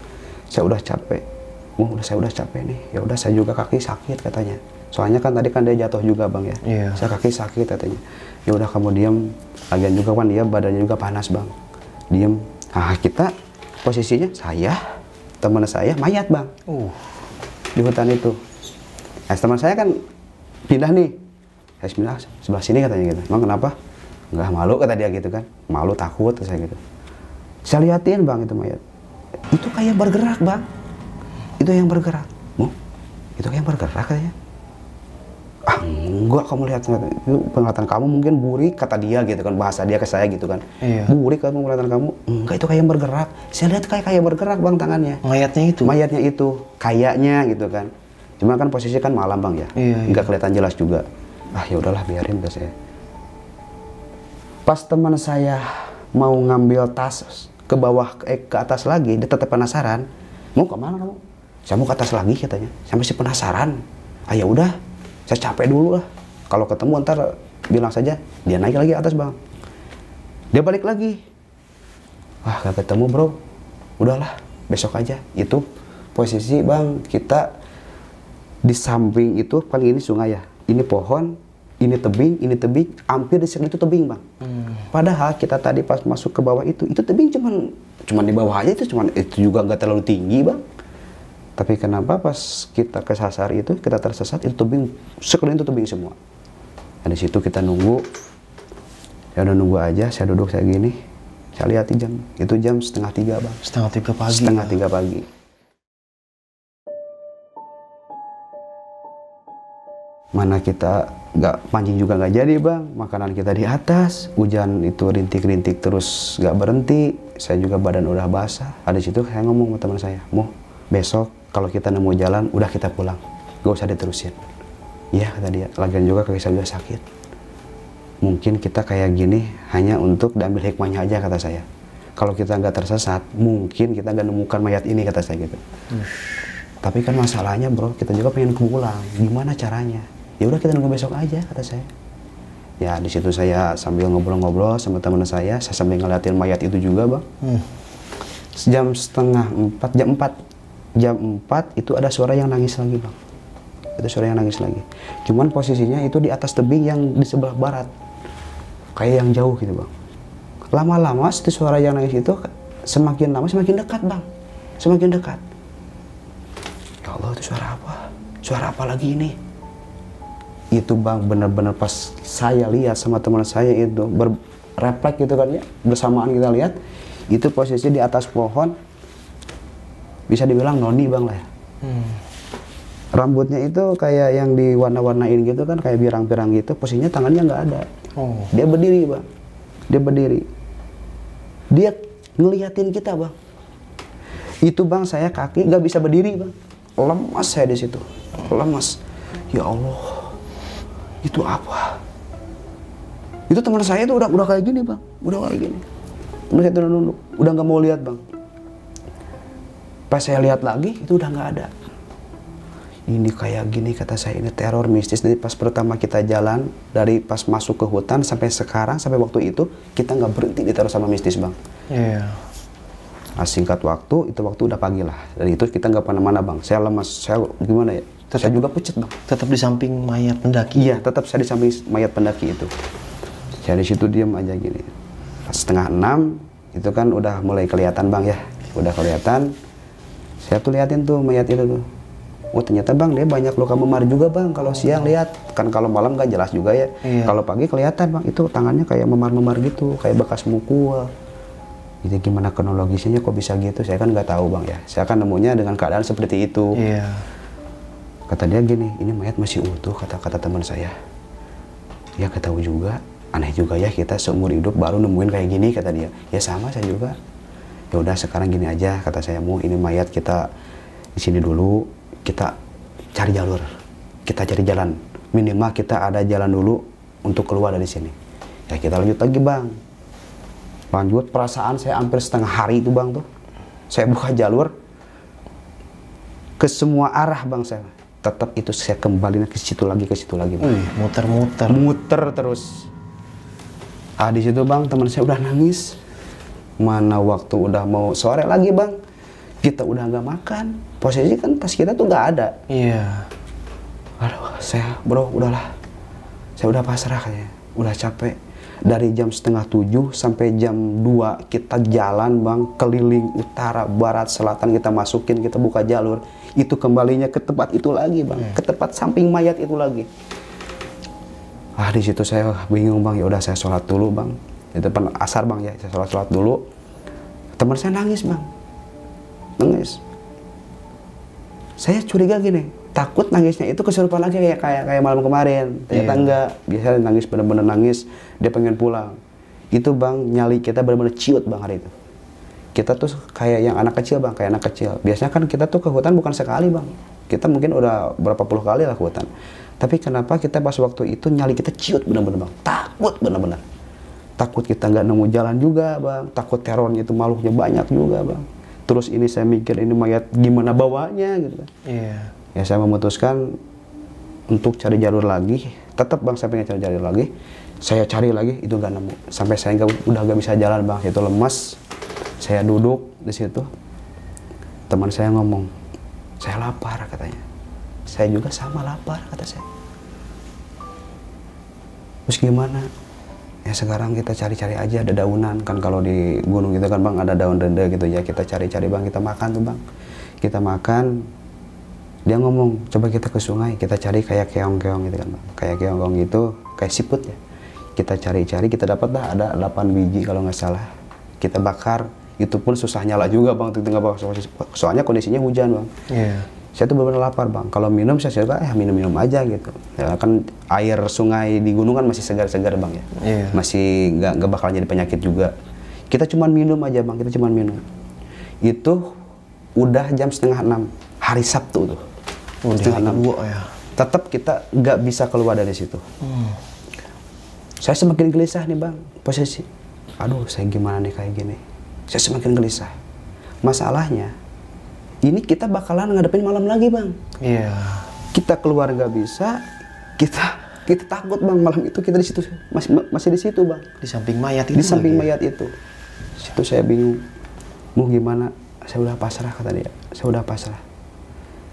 saya udah capek. Saya udah capek nih. Ya udah saya juga kaki sakit katanya. Soalnya kan tadi kan dia jatuh juga bang ya. Iya. Saya kaki sakit katanya. Ya udah kamu diam. Lagian juga kan dia badannya juga panas bang. Diam. Nah kita posisinya saya, teman saya mayat bang. Di hutan itu. Teman saya kan pindah nih. Saya pindah sebelah sini katanya gitu. Emang kenapa? Enggak malu kata dia gitu kan. Malu takut saya gitu. Saya liatin bang itu mayat. Itu kayak bergerak bang. Itu yang bergerak. Itu kayak bergerak katanya. Enggak, kamu lihat itu penglihatan kamu mungkin burik kata dia gitu kan, bahasa dia ke saya gitu kan. Iya. Burik kamu penglihatan kamu. Enggak, itu kayak bergerak. Saya lihat kayak bergerak bang tangannya. Mayatnya itu kayaknya gitu kan. Cuma kan posisi kan malam bang ya. Iya, Enggak kelihatan jelas juga. Ya udahlah biarin kata saya. Pas teman saya mau ngambil tas ke bawah ke atas lagi, dia tetap penasaran. Mau kemana kamu? Saya mau ke atas lagi katanya. Saya masih penasaran. Ya udah, saya capek dulu lah. Kalau ketemu ntar bilang saja. Dia naik lagi atas bang. Dia balik lagi. Gak ketemu bro. Udahlah, besok aja. Itu posisi bang kita di samping itu kan ini sungai ya. Ini pohon, ini tebing, hampir di sekitar itu tebing bang. Padahal kita tadi pas masuk ke bawah itu tebing cuman di bawah aja itu juga nggak terlalu tinggi bang. Tapi kenapa pas kita kesasar itu, kita tersesat, itu tebing, sekeliling itu tebing semua. Nah, di situ kita nunggu. Ya udah nunggu aja, saya duduk saya gini. Saya lihat jam, itu jam 2:30 bang. 2:30 pagi. 2:30 pagi. Mana kita nggak pancing juga nggak jadi bang. Makanan kita di atas, hujan itu rintik-rintik terus nggak berhenti. Saya juga badan udah basah. Di situ saya ngomong sama teman saya, besok kalau kita nemu jalan, udah kita pulang. Gak usah diterusin. Iya kata dia, lagian juga kaki saya juga sakit. Mungkin kita kayak gini hanya untuk diambil hikmahnya aja kata saya. Kalau kita nggak tersesat, mungkin kita nggak nemukan mayat ini kata saya gitu. Tapi kan masalahnya bro, kita juga pengen pulang. Gimana caranya? Ya udah kita nunggu besok aja kata saya. Ya di situ saya sambil ngobrol-ngobrol sama teman saya sambil ngeliatin mayat itu juga bang. Jam 3:30, jam 4 itu ada suara yang nangis lagi bang. Itu suara yang nangis lagi. Cuman posisinya itu di atas tebing yang di sebelah barat. Kayak yang jauh gitu bang. Lama-lama suara yang nangis itu semakin lama semakin dekat bang. Semakin dekat. Ya Allah, itu suara apa? Suara apa lagi ini? Itu bang benar-benar pas saya lihat sama teman saya itu berefleks gitu kan ya. Bersamaan kita lihat. Itu posisi di atas pohon. Bisa dibilang noni bang lah ya. Rambutnya itu kayak yang diwarna-warnain gitu kan, kayak pirang-pirang gitu. Posisinya tangannya nggak ada. Dia berdiri bang. Dia berdiri. Dia ngeliatin kita bang. Itu bang saya kaki nggak bisa berdiri bang. Lemas saya di situ. Lemas. Ya Allah. Itu apa? Itu teman saya itu udah kayak gini bang. Udah kayak gini. Teman saya itu udah nunduk. Udah nggak mau lihat bang. Pas saya lihat lagi, itu udah nggak ada. Ini kayak gini kata saya, ini teror mistis. Dari pas pertama kita jalan, dari pas masuk ke hutan sampai sekarang, sampai waktu itu, kita nggak berhenti diteror sama mistis bang. Iya. Nah, singkat waktu, itu waktu udah pagi lah. Dan itu kita nggak mana-mana bang. Saya lemas, saya gimana ya? Saya juga pucat bang. Tetap di samping mayat pendaki? Iya, tetap saya di samping mayat pendaki itu. Saya di situ diam aja gini. Pas 5:30, itu kan udah mulai kelihatan bang ya. Udah kelihatan. Saya tuh liatin tuh mayat itu tuh. Ternyata bang dia banyak luka memar juga bang. Kalau siang lihat kan, kalau malam nggak jelas juga ya. Iya. Kalau pagi kelihatan bang, itu tangannya kayak memar-memar gitu, kayak bekas mukul. Itu gimana kronologisnya kok bisa gitu? Saya kan nggak tahu bang ya. Saya kan nemunya dengan keadaan seperti itu. Iya. Kata dia gini, ini mayat masih utuh kata teman saya. Ya nggak tahu juga. Aneh juga ya kita seumur hidup baru nemuin kayak gini kata dia. Ya sama saya juga. Ya udah sekarang gini aja kata saya, ini mayat kita di sini dulu, kita cari jalur, kita cari jalan, minimal kita ada jalan dulu untuk keluar dari sini. Ya kita lanjut lagi bang, lanjut. Perasaan saya hampir setengah hari itu bang tuh, saya buka jalur ke semua arah bang, saya tetap itu saya kembali ke situ lagi bang. Muter terus. Di situ bang teman saya udah nangis. Mana waktu udah mau sore lagi bang, kita udah nggak makan. Posisi kan tas kita tuh nggak ada. Iya. Aduh, saya bro udahlah, saya udah pasrah kayaknya, udah capek. Dari jam 6:30 sampai jam 2 kita jalan bang, keliling utara, barat, selatan, kita masukin, kita buka jalur. Itu kembalinya ke tempat itu lagi bang, ke tempat samping mayat itu lagi. Di situ saya bingung bang, ya udah saya sholat dulu bang. Itu depan asar bang ya, saya sholat dulu. Teman saya nangis bang, nangis. Saya curiga gini, takut nangisnya itu kesurupan lagi kayak malam kemarin. Ternyata enggak, biasanya nangis bener-bener nangis, dia pengen pulang. Itu bang, nyali kita bener-bener ciut bang hari itu. Kita tuh kayak yang anak kecil bang, kayak anak kecil. Biasanya kan kita tuh ke hutan bukan sekali bang, kita mungkin udah berapa puluh kali lah ke hutan. Tapi kenapa kita pas waktu itu nyali kita ciut bener-bener bang, takut bener-bener. Takut kita nggak nemu jalan juga bang, takut terornya itu makhluknya banyak juga bang. Terus ini saya mikir ini mayat gimana bawanya gitu kan. Iya. Ya saya memutuskan untuk cari jalur lagi. Tetap bang saya pengen cari jalur lagi. Saya cari lagi itu nggak nemu. Sampai saya udah nggak bisa jalan bang. Itu lemas. Saya duduk di situ. Teman saya ngomong, saya lapar katanya. Saya juga sama lapar kata saya. Terus gimana? Ya sekarang kita cari-cari aja, ada daunan kan, kalau di gunung gitu kan bang ada daun rende gitu ya, kita cari-cari bang, kita makan tuh bang, kita makan. Dia ngomong coba kita ke sungai, kita cari kayak keong-keong gitu kan bang, kayak keong-keong gitu, kayak siput ya. Kita cari-cari, kita dapat dah ada 8 biji kalau nggak salah. Kita bakar, itu pun susah nyala juga bang, soalnya kondisinya hujan bang. Iya. Saya tuh benar-benar lapar bang. Kalau minum saya suka minum-minum aja gitu. Ya kan air sungai di gunung kan masih segar-segar bang ya. Iya. Masih nggak bakal jadi penyakit juga. Kita cuman minum aja bang. Kita cuman minum. Itu udah jam 5:30 hari Sabtu tuh. Udah 5:30 ya. Tetap kita nggak bisa keluar dari situ. Saya semakin gelisah nih bang. Posisi. Aduh saya gimana nih kayak gini. Saya semakin gelisah. Masalahnya ini kita bakalan ngadepin malam lagi bang. Iya. Kita keluar nggak bisa, kita takut bang, malam itu kita di situ masih di situ bang. Di samping mayat itu. Di samping mayat itu. Situ saya bingung, mau gimana? Saya udah pasrah kata dia. Saya udah pasrah.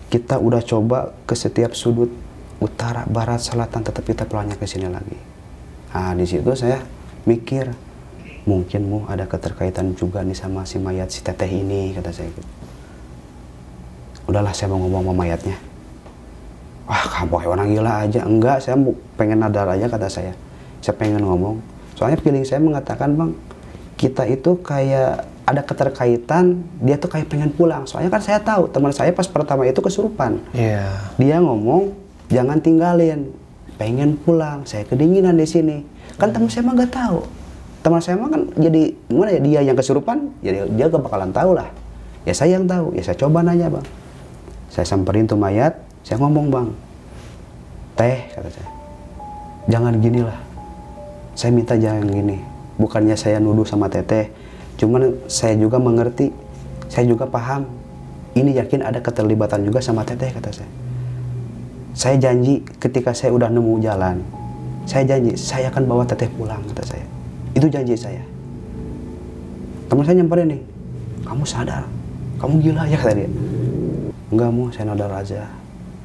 Kita udah coba ke setiap sudut, utara, barat, selatan, tetap kita pulangnya ke sini lagi. Di situ saya mikir, mungkin ada keterkaitan juga nih sama si mayat si teteh ini kata saya gitu. Udahlah saya mau ngomong sama mayatnya. Wah kamu kayak orang gila aja. Enggak, saya pengen nadar aja kata saya. Saya pengen ngomong. Soalnya feeling saya mengatakan bang, kita itu kayak ada keterkaitan, dia tuh kayak pengen pulang. Soalnya kan saya tahu teman saya pas pertama itu kesurupan. Iya. Dia ngomong jangan tinggalin, pengen pulang. Saya kedinginan di sini. Kan teman saya mah nggak tahu. Teman saya mah kan jadi gimana ya, dia yang kesurupan, jadi dia gak bakalan tahu lah. Ya saya yang tahu. Ya saya coba nanya bang. Saya samperin tuh mayat, saya ngomong bang, teh kata saya, jangan gini lah, saya minta jangan gini. Bukannya saya nuduh sama teteh, cuman saya juga mengerti, saya juga paham, ini yakin ada keterlibatan juga sama teteh kata saya. Saya janji ketika saya udah nemu jalan, saya janji saya akan bawa teteh pulang kata saya. Itu janji saya. Teman saya nyamperin nih, kamu sadar, kamu gila ya kata dia. Enggak mau, saya nadar aja.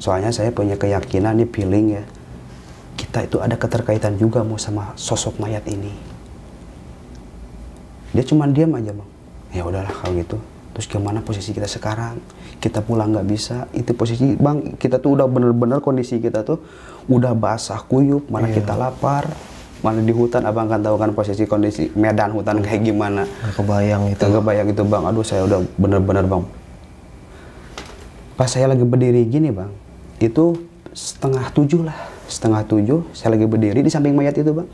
Soalnya saya punya keyakinan nih, feeling ya. Kita itu ada keterkaitan juga sama sosok mayat ini. Dia cuma diam aja bang. Ya udahlah kalau gitu. Terus gimana posisi kita sekarang? Kita pulang nggak bisa. Itu posisi bang, kita tuh udah bener-bener kondisi kita tuh udah basah kuyup. Mana kita lapar. Mana di hutan, abang kan tahu kan posisi kondisi medan hutan kayak gimana. Kebayang itu. Kebayang itu bang. Aduh saya udah bener-bener bang. Pas saya lagi berdiri gini bang, itu 6:30 lah, 6:30 saya lagi berdiri di samping mayat itu bang.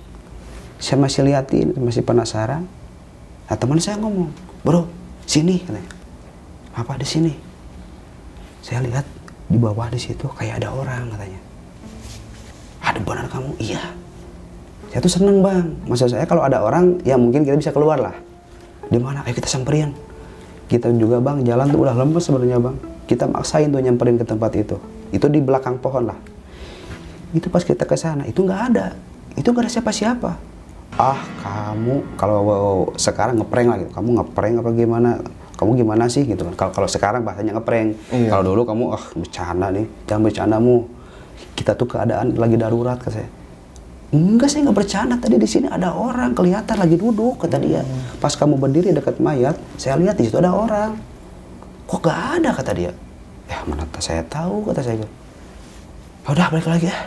Saya masih liatin, masih penasaran. Nah teman saya ngomong, bro sini katanya. Apa di sini? Saya lihat di bawah di situ kayak ada orang katanya. Ada benar kamu? Iya. Saya tuh seneng bang. Maksud saya kalau ada orang ya mungkin kita bisa keluar lah. Di mana? Ayo kita samperin. Kita juga bang jalan tuh udah lemes sebenarnya bang. Kita maksain tuh nyamperin ke tempat itu. Itu di belakang pohon lah. Itu pas kita ke sana itu nggak ada. Itu nggak ada siapa-siapa. Ah kamu kalau sekarang ngeprank lah gitu. Kamu ngeprank apa gimana? Kamu gimana sih gitu kan? Kalau sekarang bahasanya ngeprank. Iya. Kalau dulu kamu bercanda nih. Jangan bercandamu. Kita tuh keadaan lagi darurat kata saya. Enggak, saya nggak bercanda. Tadi di sini ada orang kelihatan lagi duduk kata dia. Pas kamu berdiri dekat mayat, saya lihat di situ ada orang. Kok nggak ada kata dia. Ya mana saya tahu kata saya. Udah balik lagi ya.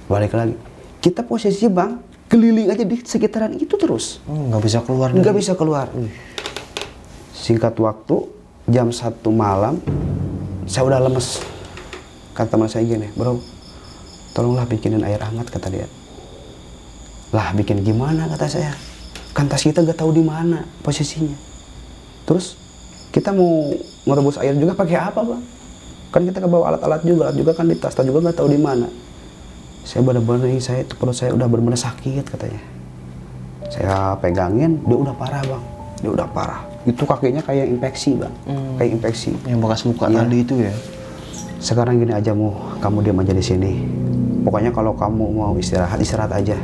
Balik lagi. Kita posisi bang keliling aja di sekitaran itu terus. Nggak bisa keluar. Nggak bisa keluar. Singkat waktu jam 1 malam saya udah lemes. Kata teman saya gini, bro, tolonglah bikinin air hangat kata dia. Lah bikin gimana kata saya, kan tas kita gak tahu di mana posisinya. Terus kita mau ngerebus air juga pakai apa bang? Kan kita kebawa alat-alat juga kan di tas juga nggak tahu di mana. Saya benar-benar saya itu perut saya udah benar-benar sakit katanya. Saya pegangin, dia udah parah bang, dia udah parah. Itu kakinya kayak infeksi bang, kayak infeksi. Yang bekas luka tadi itu ya. Sekarang gini aja kamu diam aja di sini. Pokoknya kalau kamu mau istirahat aja.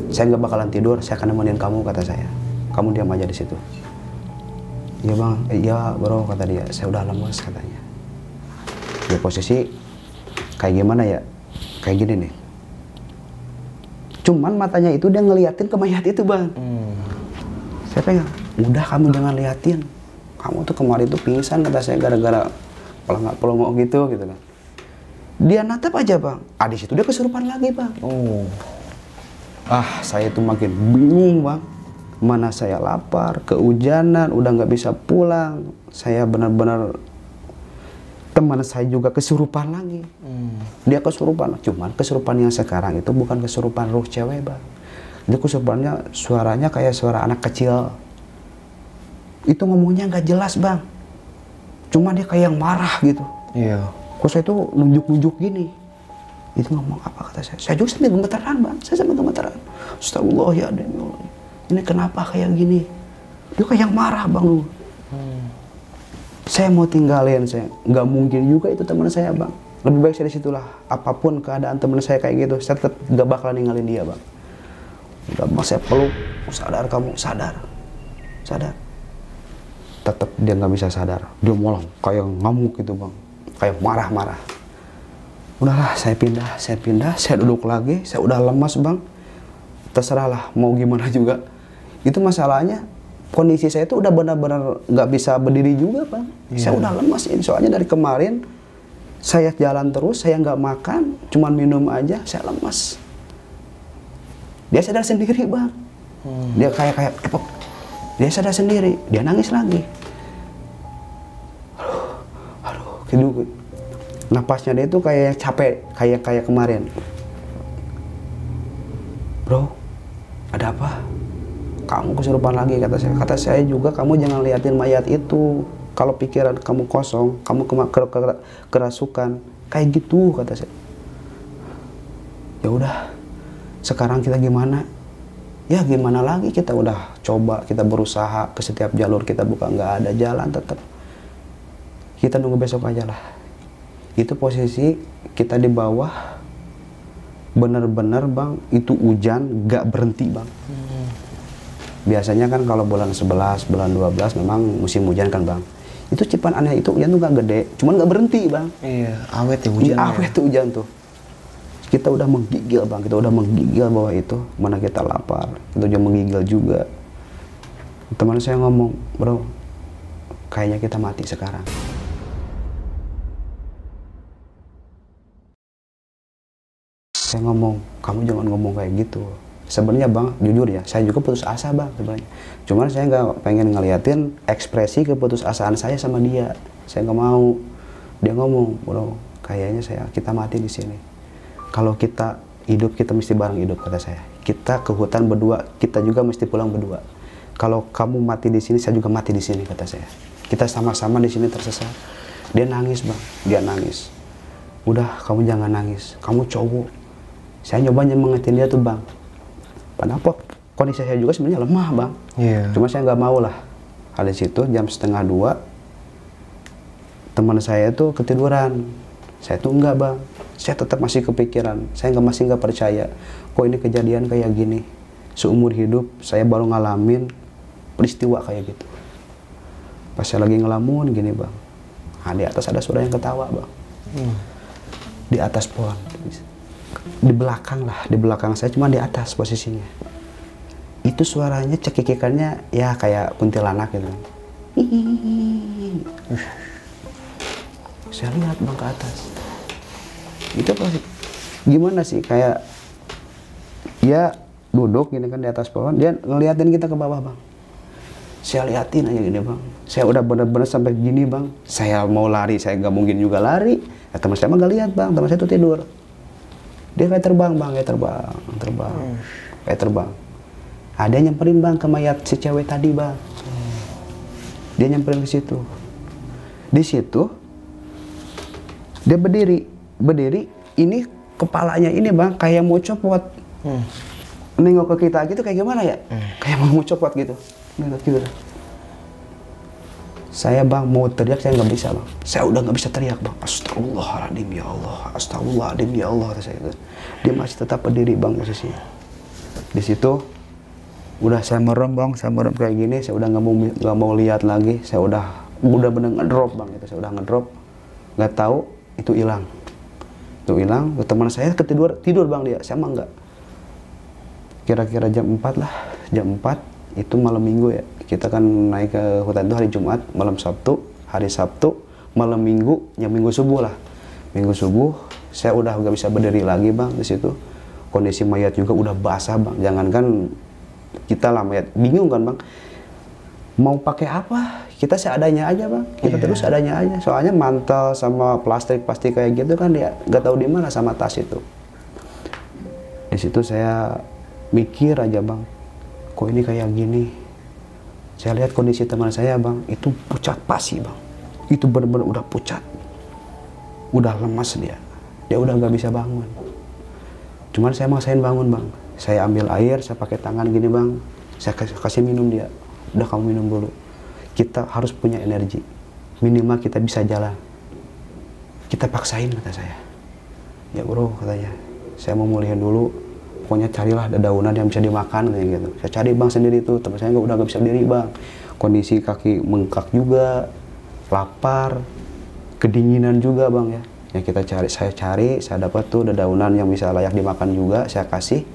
Saya nggak bakalan tidur, saya akan nemenin kamu kata saya. Kamu diam aja di situ. Iya bang, iya bro kata dia. Saya udah lemes katanya. Di posisi kayak gimana ya? Kayak gini nih. Cuman matanya itu dia ngeliatin ke mayat itu bang. Saya pegang. Udah kamu jangan liatin. Kamu tuh kemarin tuh pingsan kata saya gara-gara pelongok gitu kan. Dia natap aja bang. Di situ dia kesurupan lagi bang. Saya tuh makin bingung bang. Mana saya lapar, kehujanan, udah nggak bisa pulang. Saya benar-benar teman saya juga kesurupan lagi. Dia kesurupan. Cuman kesurupan yang sekarang itu bukan kesurupan ruh cewek bang. Dia kesurupannya suaranya kayak suara anak kecil. Itu ngomongnya nggak jelas bang. Cuma dia kayak yang marah gitu. Iya. Kok saya tuh nunjuk-nunjuk gini. Itu ngomong apa kata saya. Saya juga sampai gemeteran bang. Saya sampai gemeteran. Astagfirullah ya Allah. Ini kenapa kayak gini? Dia kayak yang marah bang lu. Saya mau tinggalin saya. Nggak mungkin juga itu teman saya bang. Lebih baik saya di situlah. Apapun keadaan teman saya kayak gitu, saya tetap nggak bakalan ninggalin dia bang. Udah bang saya peluk. Sadar kamu, sadar. Sadar. Tetap dia nggak bisa sadar. Dia malah kayak ngamuk gitu bang, kayak marah-marah. Udahlah saya pindah, saya duduk lagi. Saya udah lemas bang. Terserahlah mau gimana juga. Itu masalahnya kondisi saya itu udah benar-benar nggak bisa berdiri juga bang. Saya udah lemas ini. Soalnya dari kemarin saya jalan terus, saya nggak makan, cuman minum aja, saya lemas. Dia sadar sendiri bang. Dia kayak dia sadar sendiri, dia nangis lagi. Aduh, gitu. Napasnya dia itu kayak capek, kayak kemarin. Bro, ada apa? Kamu kesurupan lagi kata saya. Kata saya juga kamu jangan liatin mayat itu. Kalau pikiran kamu kosong, kamu kerasukan, kayak gitu kata saya. Ya udah, sekarang kita gimana? Ya gimana lagi, kita udah coba, kita berusaha ke setiap jalur kita buka, nggak ada jalan tetap. Kita nunggu besok aja lah. Itu posisi kita di bawah, bener-bener bang, itu hujan nggak berhenti bang. Biasanya kan kalau bulan 11, bulan 12 memang musim hujan kan bang. Itu cipan aneh itu hujan tuh nggak gede, cuman nggak berhenti bang. Iya, awet ya hujan. Awet tuh hujan tuh. Kita udah menggigil bang, kita udah menggigil bawah itu, mana kita lapar, kita udah menggigil juga. Teman saya ngomong, bro, kayaknya kita mati sekarang. Saya ngomong, kamu jangan ngomong kayak gitu. Sebenarnya bang, jujur ya, saya juga putus asa bang sebenarnya. Cuman saya nggak pengen ngeliatin ekspresi keputusasaan saya sama dia. Saya nggak mau. Dia ngomong, bro, kayaknya kita mati di sini. Kalau kita hidup, kita mesti bareng hidup kata saya. Kita ke hutan berdua, kita juga mesti pulang berdua. Kalau kamu mati di sini, saya juga mati di sini kata saya. Kita sama-sama di sini tersesat. Dia nangis bang, dia nangis. udah kamu jangan nangis, kamu cowok. Saya nyoba nyemangatin dia tuh bang. Padahal kondisi saya juga sebenarnya lemah bang. Cuma saya nggak mau lah. Ada situ jam 1:30 teman saya tuh ketiduran. Saya tuh enggak bang. Saya tetap masih kepikiran. Saya masih nggak percaya. Kok ini kejadian kayak gini? Seumur hidup saya baru ngalamin peristiwa kayak gitu. Pas saya lagi ngelamun gini bang. Nah, di atas ada suara yang ketawa bang. Di atas pohon. Di belakang lah, di belakang saya, cuma di atas posisinya. Itu suaranya cekikikannya ya kayak kuntilanak gitu. Saya lihat bang ke atas. Itu pasti gimana sih, kayak ya duduk gini kan di atas pohon, dia ngeliatin kita ke bawah bang. Saya liatin aja gini bang. Saya udah bener-bener sampai gini bang. Saya mau lari, saya nggak mungkin juga lari. Ya, teman saya mah nggak lihat bang, teman saya tuh tidur. Dia kayak terbang bang, kayak terbang. Ada yang nyamperin bang ke mayat si cewek tadi bang. Dia nyamperin ke situ. Di situ dia berdiri. Ini kepalanya ini bang kayak mau copot. Nengok ke kita gitu kayak gimana ya? Kayak mau copot gitu. Gitu. Saya bang mau teriak, saya nggak bisa bang. Saya udah nggak bisa teriak bang. Astagfirullahaladzim ya Allah, astagfirullahaladzim ya Allah. Saya itu. Dia masih tetap berdiri bang posisinya. Di situ udah saya merem bang, saya merem kayak gini. Saya udah nggak mau lihat lagi. Saya udah bener ngedrop bang. Itu saya udah ngedrop. Nggak tahu itu hilang. Itu hilang. Teman saya tidur bang dia. Saya mah nggak. Kira-kira jam 4 lah. Jam 4 itu malam minggu ya, kita kan naik ke hutan itu hari Jumat, malam Sabtu, hari Sabtu, malam Minggu, ya Minggu subuh lah. Minggu subuh, saya udah nggak bisa berdiri lagi bang di situ. Kondisi mayat juga udah basah bang. Jangankan kita lah mayat, bingung kan bang. Mau pakai apa? Kita seadanya aja bang. Kita terus seadanya aja. Soalnya mantel sama plastik kayak gitu kan dia nggak tahu di mana sama tas itu. Di situ saya mikir aja bang. Kok ini kayak gini? Saya lihat kondisi teman saya bang, itu pucat pasi bang. Itu benar-benar udah pucat. Udah lemas dia. Dia udah nggak bisa bangun. Cuman saya maksain bangun bang. Saya ambil air, saya pakai tangan gini bang. Saya kasih minum dia. Udah kamu minum dulu. Kita harus punya energi. Minimal kita bisa jalan. Kita paksain kata saya. Ya bro katanya. Saya mau mulihin dulu. Pokoknya carilah dedaunan yang bisa dimakan kayak gitu. Saya cari bang sendiri tuh, teman saya udah nggak bisa berdiri bang. Kondisi kaki bengkak juga, lapar, kedinginan juga bang ya. Yang kita cari, saya dapat tuh dedaunan yang bisa layak dimakan juga, saya kasih.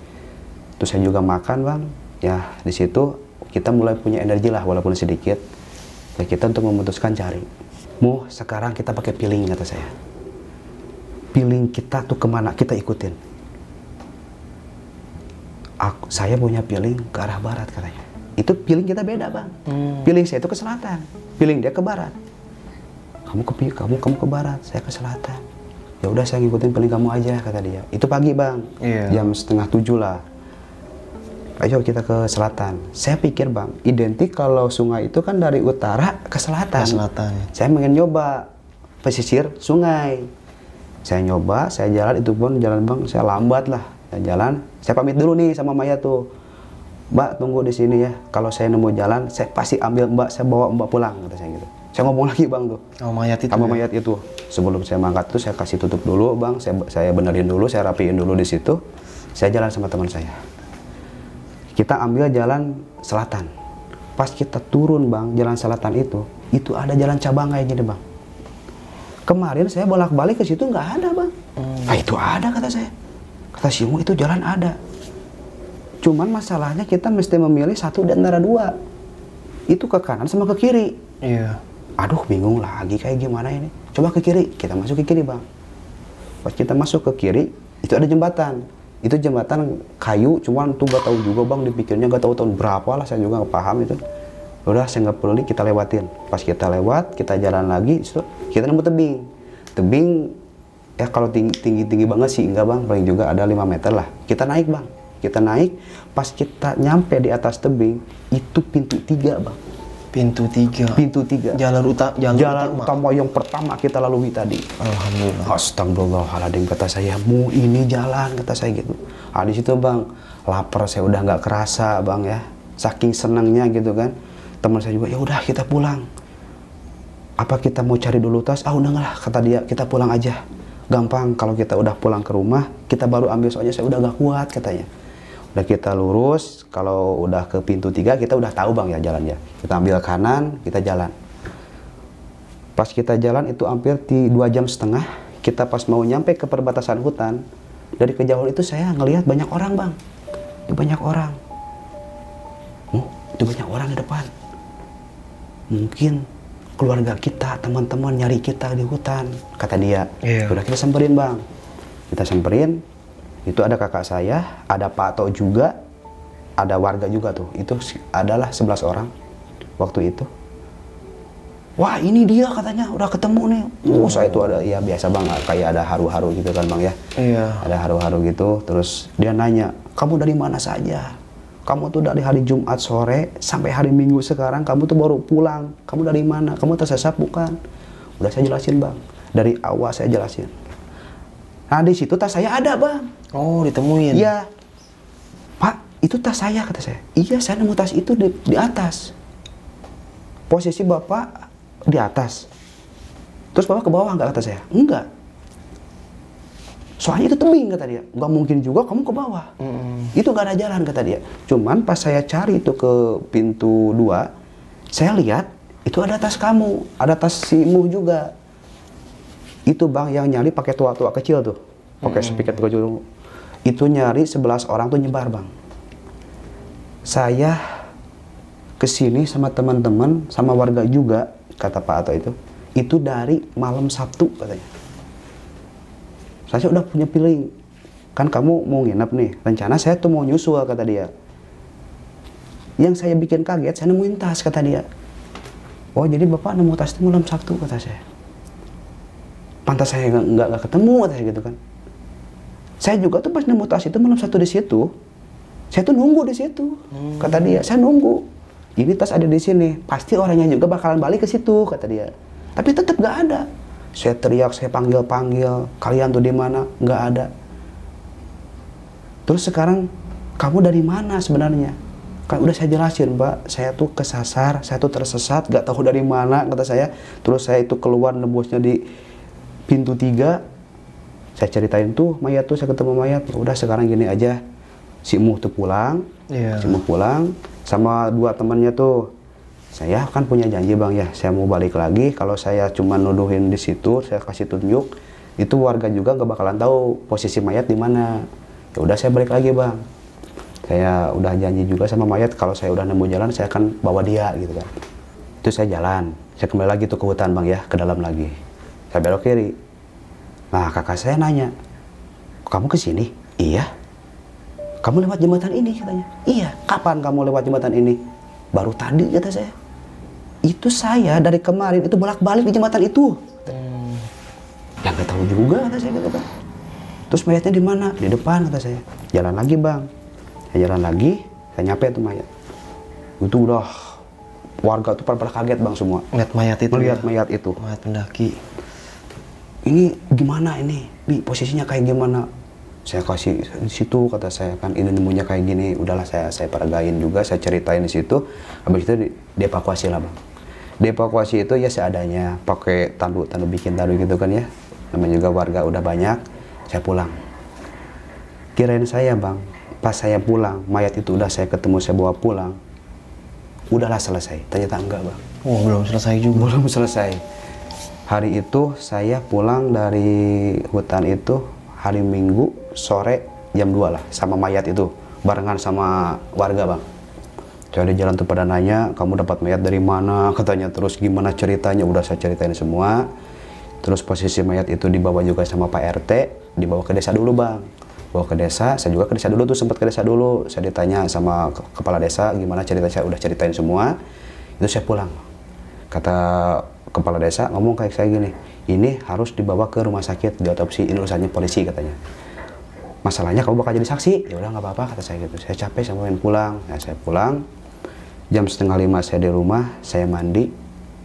Terus saya juga makan bang. Ya di situ kita mulai punya energi lah walaupun sedikit. Ya kita untuk memutuskan cari. Sekarang kita pakai piling kata saya. Piling kita tuh kemana kita ikutin. Saya punya piling ke arah barat katanya. Itu piling kita beda bang. Piling saya itu ke selatan, piling dia ke barat. Kamu ke barat, saya ke selatan. Ya udah saya ngikutin piling kamu aja kata dia. Itu pagi bang, jam 6:30 lah. Ayo kita ke selatan. Saya pikir bang, identik kalau sungai itu kan dari utara ke selatan. Saya pengen nyoba pesisir sungai. Saya nyoba, saya jalan itu pun jalan bang, saya lambat lah. Saya jalan, saya pamit dulu nih sama Maya tuh. Mbak tunggu di sini ya. Kalau saya nemu jalan, saya pasti ambil Mbak, saya bawa Mbak pulang kata saya gitu. Saya ngomong lagi bang tuh. Mayat itu. Sama mayat itu. Sebelum saya mangkat tuh saya kasih tutup dulu bang. Saya benerin dulu, saya rapiin dulu di situ. Saya jalan sama teman saya. Kita ambil jalan selatan. Pas kita turun bang, jalan selatan itu ada jalan cabang kayak gini bang. Kemarin saya bolak-balik ke situ nggak ada bang. Nah itu ada kata saya. Kata si Ungu itu jalan ada. Cuman masalahnya kita mesti memilih satu di antara dua. Itu ke kanan sama ke kiri. Aduh bingung lagi kayak gimana ini. Coba ke kiri, kita masuk ke kiri bang. Pas kita masuk ke kiri, itu ada jembatan. Itu jembatan kayu, cuman tuh gak tahu juga bang, dipikirnya gak tahu tahun berapa lah, saya juga gak paham itu. Udah saya nggak peduli, kita lewatin. Pas kita lewat, kita jalan lagi, kita nemu tebing. Tebing ya kalau tinggi banget sih enggak bang, paling juga ada 5 meter lah. Kita naik bang, kita naik, pas kita nyampe di atas tebing, itu pintu 3 bang. Pintu 3. Pintu 3. Jalan Jalan utama. utama yang pertama kita lalui tadi. Alhamdulillah. Astagfirullahaladzim, kata saya, mu ini jalan, kata saya gitu. Ah, di situ bang, lapar saya udah nggak kerasa bang ya, saking senangnya gitu kan. Teman saya juga, ya udah kita pulang. Apa kita mau cari dulu tas? Ah udah lah, kata dia, kita pulang aja. Gampang kalau kita udah pulang ke rumah, kita baru ambil, soalnya saya udah gak kuat katanya. Udah kita lurus, kalau udah ke pintu 3 kita udah tahu bang ya jalannya. Kita ambil kanan, kita jalan. Pas kita jalan itu hampir 2,5 jam. Kita pas mau nyampe ke perbatasan hutan, dari kejauhan itu saya ngelihat banyak orang bang. Itu banyak orang. Itu banyak orang di depan. Mungkin keluarga kita, teman-teman nyari kita di hutan, kata dia. Udah kita samperin bang. Kita samperin, itu ada kakak saya, ada Pak Ato juga, ada warga juga tuh. Itu adalah 11 orang waktu itu. Wah ini dia katanya, udah ketemu nih. Saya itu ada, ya biasa bang, kayak ada haru-haru gitu kan bang ya. Iya. Ada haru-haru gitu, terus dia nanya, kamu dari mana saja? Kamu tuh dari hari Jumat sore sampai hari Minggu sekarang, kamu tuh baru pulang. Kamu dari mana? Kamu tersesat bukan? Udah saya jelasin bang. Dari awal saya jelasin. Nah di situ tas saya ada bang. Oh ditemuin? Iya. Pak, itu tas saya, kata saya. Iya, saya nemu tas itu di atas. Posisi bapak di atas. Terus bapak ke bawah nggak, kata saya? Enggak. Soalnya itu tebing, kata dia. Nggak mungkin juga kamu ke bawah. Itu nggak ada jalan, kata dia. Cuman pas saya cari itu ke pintu 2, saya lihat itu ada tas kamu, ada tas si Muh juga. Itu bang yang nyari pakai tua-tua kecil tuh, pakai speaker kecil. Itu nyari 11 orang tuh nyebar bang. Saya kesini sama teman-teman, sama warga juga, kata Pak Ato itu dari malam Sabtu katanya. Saya udah punya feeling, kan kamu mau nginep nih, rencana saya tuh mau nyusul, kata dia. Yang saya bikin kaget, saya nemuin tas, kata dia. Oh jadi bapak nemu tas itu malam Sabtu, kata saya. Pantas saya nggak ketemu, kata saya gitu kan. Saya juga tuh pas nemu tas itu malam Sabtu di situ, saya tuh nunggu di situ, kata dia. Saya nunggu, ini tas ada di sini, pasti orangnya juga bakalan balik ke situ, kata dia. Tapi tetap nggak ada. Saya teriak, saya panggil-panggil, kalian tuh di mana? Nggak ada. Terus sekarang kamu dari mana sebenarnya? Kan udah saya jelasin, Mbak, saya tuh kesasar, saya tuh tersesat, nggak tahu dari mana, kata saya. Terus saya itu keluar nembusnya di pintu 3. Saya ceritain tuh mayat tuh, saya ketemu mayat. Udah sekarang gini aja, si Muh tuh pulang, si Muh pulang sama 2 temannya tuh. Saya kan punya janji bang ya, saya mau balik lagi. Kalau saya cuma nuduhin di situ, saya kasih tunjuk, itu warga juga nggak bakalan tahu posisi mayat di mana. Ya udah saya balik lagi bang. Saya udah janji juga sama mayat, kalau saya udah nemu jalan, saya akan bawa dia gitu kan. Itu saya jalan, saya kembali lagi tuh ke hutan bang ya, ke dalam lagi. Saya belok kiri. Nah kakak saya nanya, kamu ke sini? Iya. Kamu lewat jembatan ini, katanya. Iya. Kapan kamu lewat jembatan ini? Baru tadi, kata saya. Itu saya dari kemarin itu bolak-balik di jembatan itu. Ya nggak tahu juga, kata saya gitu kan. Terus mayatnya di mana? Di depan, kata saya. Jalan lagi bang. Saya jalan lagi, saya nyampe tuh mayat. Itu udah warga tuh pada kaget bang semua. Melihat mayat itu. Melihat mayat itu. Mayat pendaki. Ini gimana ini? Bi, posisinya kayak gimana? Saya kasih di situ, kata saya kan, ini nemunya kayak gini. Udahlah saya peragain juga, saya ceritain di situ. Habis itu dievakuasi lah bang. Dievakuasi itu ya seadanya, pakai tandu bikin tandu gitu kan ya. Namanya juga warga udah banyak. Saya pulang. Kirain saya bang, pas saya pulang, mayat itu udah saya ketemu, saya bawa pulang. Udahlah selesai. Ternyata enggak bang. Oh belum selesai juga. Belum selesai. Hari itu saya pulang dari hutan itu hari Minggu sore jam 2 lah, sama mayat itu barengan sama warga bang. Saya di jalan tuh pada nanya, kamu dapat mayat dari mana, katanya. Terus gimana ceritanya, udah saya ceritain semua. Terus posisi mayat itu dibawa juga sama Pak RT, dibawa ke desa dulu bang. Bawa ke desa, saya juga ke desa dulu tuh, sempat ke desa dulu. Saya ditanya sama kepala desa gimana ceritanya, saya udah ceritain semua. Itu saya pulang. Kata kepala desa ngomong kayak saya gini, ini harus dibawa ke rumah sakit, diotopsi, ini urusannya polisi, katanya. Masalahnya kamu bakal jadi saksi. Ya udah nggak apa-apa, kata saya gitu. Saya capek, saya mau pulang. Nah, saya pulang. Jam setengah 5 saya di rumah, saya mandi.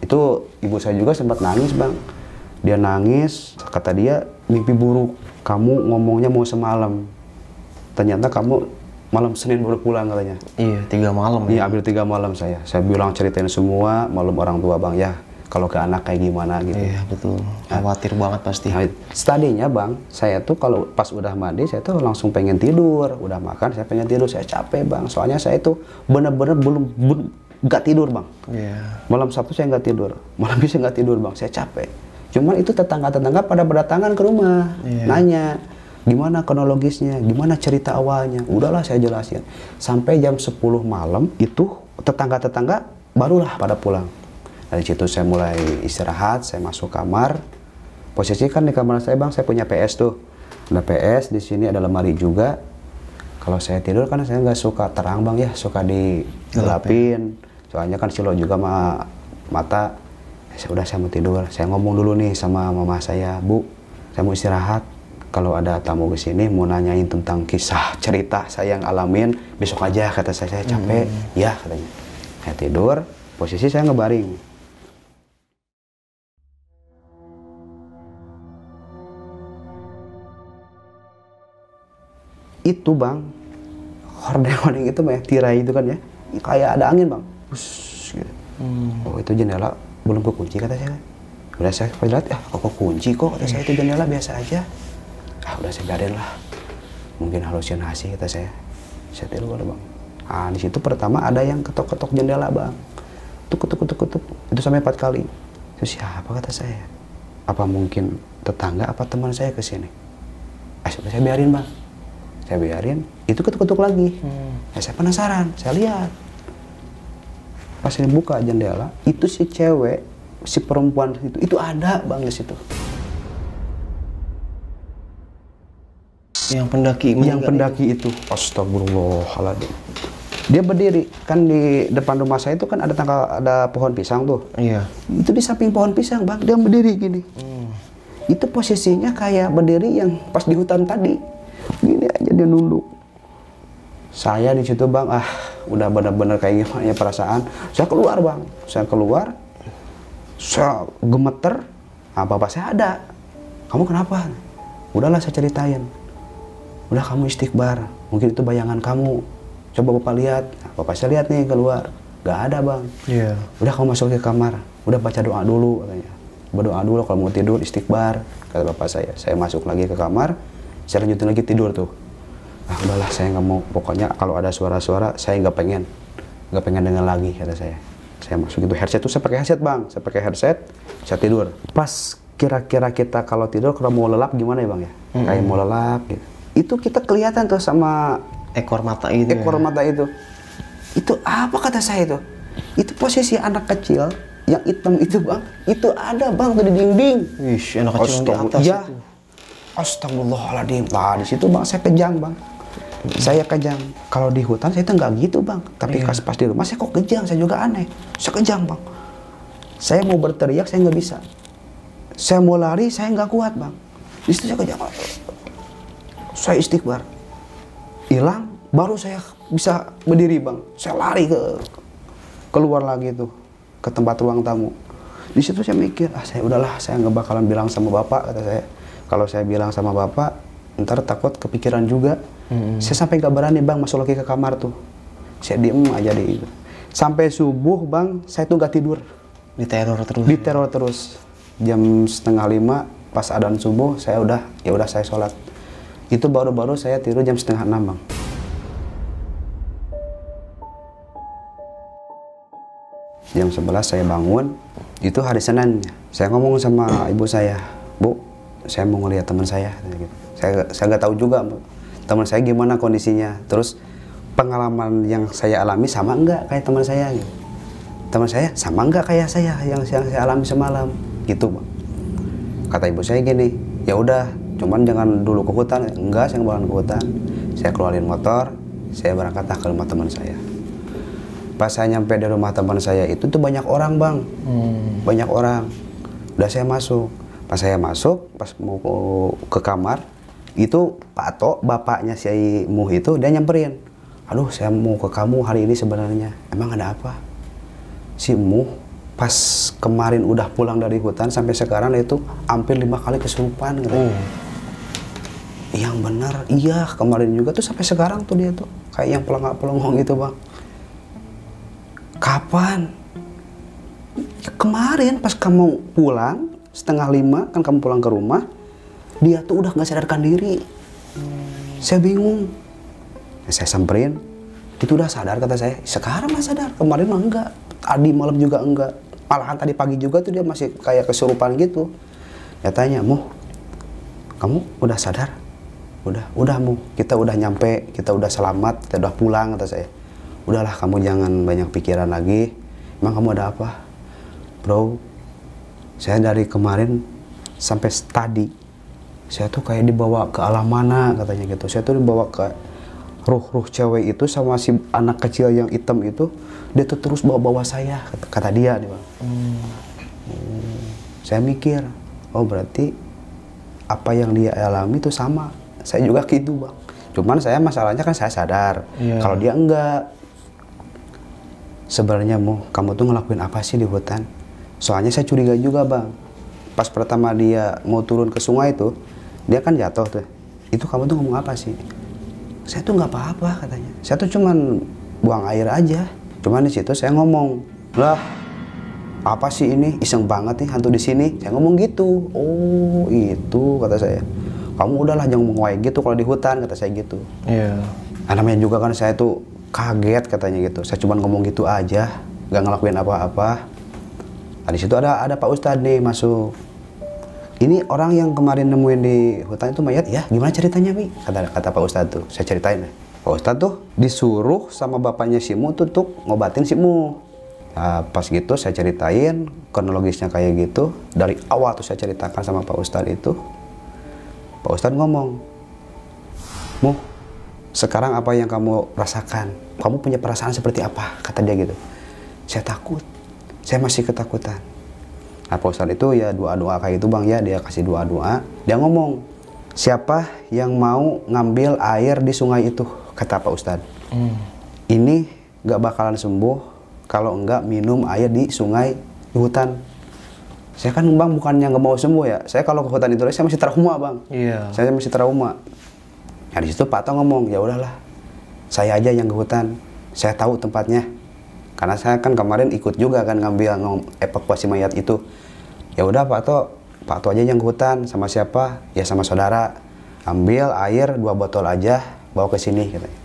Itu ibu saya juga sempat nangis bang. Dia nangis, kata dia mimpi buruk. Kamu ngomongnya mau semalam. Ternyata kamu malam Senin baru pulang katanya. Iya, 3 malam. Iya, hampir 3 malam saya. Saya bilang ceritain semua, malam orang tua bang ya. Kalau ke anak kayak gimana gitu. Iya, betul. Khawatir banget pasti. Nah, tadinya bang, saya tuh kalau pas udah mandi, saya tuh langsung pengen tidur. Udah makan, saya pengen tidur. Saya capek bang. Soalnya saya tuh bener-bener belum nggak tidur bang. Iya. Malam Sabtu saya nggak tidur. Malam bisa nggak tidur bang. Saya capek. Cuman itu tetangga-tetangga pada berdatangan ke rumah. Iya. Nanya, gimana kronologisnya, gimana cerita awalnya. Udahlah saya jelasin. Sampai jam 10 malam itu tetangga-tetangga barulah pada pulang. Dari situ saya mulai istirahat, saya masuk kamar. Posisi kan di kamar saya bang, saya punya PS tuh. Ada PS, di sini ada lemari juga. Kalau saya tidur kan saya nggak suka terang bang ya, suka digelapin. Soalnya kan silo juga mata. Udah saya mau tidur, saya ngomong dulu nih sama mama saya, Bu, saya mau istirahat. Kalau ada tamu ke sini mau nanyain tentang kisah cerita saya yang alamin, besok aja kata saya capek. Ya katanya. Saya tidur, posisi saya ngebaring. Itu bang, hordeng-hordeng itu ya, tirai itu kan ya, kayak ada angin bang. Ush, gitu. Oh itu jendela belum kekunci kata saya. Udah saya lihat, kok kunci kok kata saya, itu jendela biasa aja. Udah saya biarin lah, mungkin halusinasi kata saya. Saya tidur bang. Di situ pertama ada yang ketok-ketok jendela bang, ketuk, itu sampai 4 kali. Itu siapa kata saya? Apa mungkin tetangga apa teman saya kesini? Sudah saya biarin bang. Saya biarin, itu ketuk-ketuk lagi. Saya penasaran, saya lihat. Pas saya buka jendela, itu si cewek, si perempuan itu ada bang di situ. Yang pendaki. Yang pendaki itu. Astagfirullahaladzim. Dia berdiri kan di depan rumah saya itu kan ada pohon pisang tuh. Iya. Itu di samping pohon pisang bang, dia berdiri gini. Itu posisinya kayak berdiri yang pas di hutan tadi. Gini aja dia nunduk. Saya di situ bang, udah benar-benar kayak gimana ya perasaan. Saya keluar bang, saya gemeter. Bapak saya ada. Kamu kenapa? Udahlah saya ceritain. Udah kamu istighbar, mungkin itu bayangan kamu. Coba bapak lihat. Bapak saya lihat nih keluar, gak ada bang. Iya. Udah kamu masuk ke kamar, udah baca doa dulu katanya. Berdoa dulu kalau mau tidur istighbar, kata bapak saya. Saya masuk lagi ke kamar. Saya lanjutin lagi tidur tuh. Udahlah saya nggak mau, pokoknya kalau ada suara-suara saya nggak pengen dengar lagi kata saya. Saya masuk itu headset tuh, saya pakai headset bang, saya tidur. Pas kira-kira kita kalau tidur kalau mau lelap gimana ya bang ya? Kayak mau lelap gitu. Itu kita kelihatan tuh sama ekor mata itu. Mata itu. Itu apa kata saya itu? Itu posisi anak kecil yang hitam itu bang, itu ada bang tuh di dinding. Wih, anak kecil yang di atas ya. itu. Astagfirullahaladzim. Di situ bang saya kejang bang. Saya kejang. Kalau di hutan saya itu nggak gitu bang. Tapi pas di rumah saya kok kejang. Saya juga aneh. Saya kejang bang. Saya mau berteriak saya nggak bisa. Saya mau lari saya nggak kuat bang. Di situ saya kejang. Saya istighbar. Hilang. Baru saya bisa berdiri bang. Saya lari keluar lagi tuh ke tempat ruang tamu. Di situ saya mikir, saya udahlah, saya nggak bakalan bilang sama bapak kata saya. Kalau saya bilang sama bapak, ntar takut kepikiran juga. Saya sampai nggak berani bang masuk lagi ke kamar tuh. Saya diem aja di itu. Sampai subuh bang, saya tuh nggak tidur. Diteror terus. Jam 4:30 pas adzan subuh, saya udah saya sholat. Itu baru-baru saya tidur jam 5:30 bang. Jam 11 saya bangun, itu hari Senin. Saya ngomong sama ibu saya, Bu, saya mau ngeliat teman saya. Saya nggak tahu juga teman saya gimana kondisinya. Terus pengalaman yang saya alami sama enggak kayak teman saya? Gitu. Teman saya sama enggak kayak saya yang saya alami semalam? Gitu bang. Kata ibu saya gini, ya udah, cuman jangan dulu ke hutan. Enggak, saya nggak bakalan ke hutan. Saya keluarin motor, saya berangkat ke rumah teman saya. Pas saya nyampe di rumah teman saya itu tuh banyak orang bang, banyak orang. Udah saya masuk. Pas saya masuk, pas mau ke kamar, itu Pak Ato, bapaknya si Muh itu, dia nyamperin. aduh saya mau ke kamu hari ini sebenarnya. Emang ada apa? Si Muh pas kemarin udah pulang dari hutan sampai sekarang itu hampir 5 kali kesurupan gitu. Yang benar, iya kemarin juga tuh sampai sekarang tuh dia tuh kayak yang pelengok gitu bang. Kapan? Ya, kemarin pas kamu pulang 4:30 kan kamu pulang ke rumah, dia tuh udah nggak sadarkan diri. Saya bingung. Ya, saya samperin, itu udah sadar kata saya. Sekarang mah sadar, kemarin mah enggak. Tadi malam juga enggak. Malahan tadi pagi juga tuh dia masih kayak kesurupan gitu. Ya tanya, Muh, kamu udah sadar? Udah Muh, kita udah nyampe, kita udah selamat, kita udah pulang kata saya. Udahlah kamu jangan banyak pikiran lagi. Emang kamu ada apa? Bro, saya dari kemarin sampai tadi, saya tuh kayak dibawa ke alam mana katanya gitu. Saya tuh dibawa ke ruh cewek itu sama si anak kecil yang hitam itu. Dia tuh terus bawa saya, kata dia nih bang. Saya mikir, oh berarti apa yang dia alami itu sama. Saya juga gitu bang. Cuman saya masalahnya kan saya sadar. Kalau dia enggak. Sebenarnya Muh, kamu tuh ngelakuin apa sih di hutan? Soalnya saya curiga juga bang. Pas pertama dia mau turun ke sungai itu, dia kan jatuh tuh. Itu kamu tuh ngomong apa sih? Saya tuh nggak apa-apa katanya. Saya tuh cuman buang air aja. Cuman di situ saya ngomong, lah apa sih ini? Iseng banget nih hantu di sini. Saya ngomong gitu. Oh itu kata saya. Kamu udahlah jangan ngomong gitu kalau di hutan kata saya gitu. Iya. Nah, namanya juga kan saya tuh kaget katanya gitu. Saya cuma ngomong gitu aja, nggak ngelakuin apa-apa. Nah, di situ ada Pak Ustadz nih masuk. Ini orang yang kemarin nemuin di hutan itu mayat ya? Gimana ceritanya Mi? Kata Pak Ustadz tuh. Saya ceritain deh. Pak Ustadz tuh disuruh sama bapaknya si Mu tuh untuk ngobatin si Mu. Nah, pas gitu saya ceritain kronologisnya kayak gitu. Dari awal tuh saya ceritakan sama Pak Ustadz itu. Pak Ustadz ngomong, Mu, sekarang apa yang kamu rasakan? Kamu punya perasaan seperti apa? Kata dia gitu. Saya takut. Saya masih ketakutan. Nah, Pak Ustadz itu ya doa-doa kayak itu bang ya. Dia kasih doa-doa. Dia ngomong, siapa yang mau ngambil air di sungai itu? Kata Pak Ustadz. Ini gak bakalan sembuh kalau enggak minum air di sungai di hutan. Saya kan bang bukannya nggak mau sembuh ya. Saya kalau ke hutan itu saya masih trauma bang. Iya. Saya masih trauma. Nah di situ Pak Tong ngomong, ya udahlah, saya aja yang ke hutan. Saya tahu tempatnya. Karena saya kan kemarin ikut juga kan ngambil evakuasi mayat itu. Ya udah Pak To aja yang ke hutan. Sama siapa? Ya sama saudara. Ambil air 2 botol aja, bawa ke sini katanya.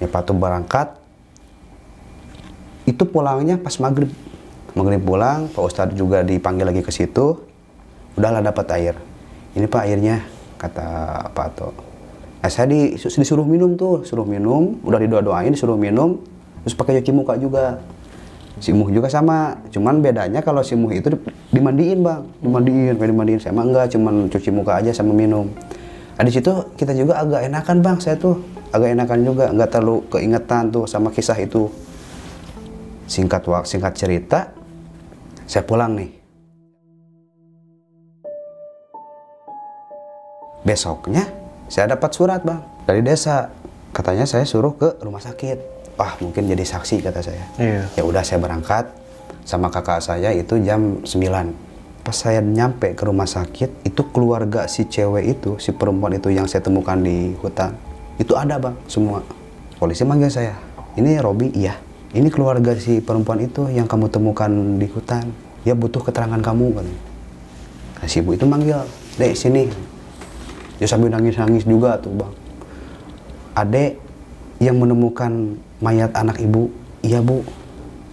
Ya Pak To berangkat. Itu pulangnya pas maghrib pulang, Pak Ustadz juga dipanggil lagi ke situ. Udahlah dapat air. Ini Pak airnya, kata Pak To. Nah, saya disuruh minum tuh, udah didoa-doain disuruh minum, terus pakai cuci muka juga. Si Muh juga sama, cuman bedanya kalau si Muh itu dimandiin bang, dimandiin. Saya mah enggak, cuman cuci muka aja sama minum. Nah di situ kita juga agak enakan bang, saya tuh agak enakan juga, nggak terlalu keingetan tuh sama kisah itu. Singkat cerita, saya pulang nih. Besoknya saya dapat surat bang dari desa. Katanya saya suruh ke rumah sakit. Wah mungkin jadi saksi kata saya. Iya. Ya udah saya berangkat sama kakak saya itu jam 9. Pas saya nyampe ke rumah sakit, itu keluarga si cewek itu, si perempuan itu yang saya temukan di hutan. Itu ada bang semua. Polisi manggil saya. Ini Robi, iya. Ini keluarga si perempuan itu yang kamu temukan di hutan. Dia butuh keterangan kamu kan. Nah, si ibu itu manggil, Dek sini. Dia sambil nangis-nangis juga tuh bang. Adek yang menemukan mayat anak ibu. Iya bu.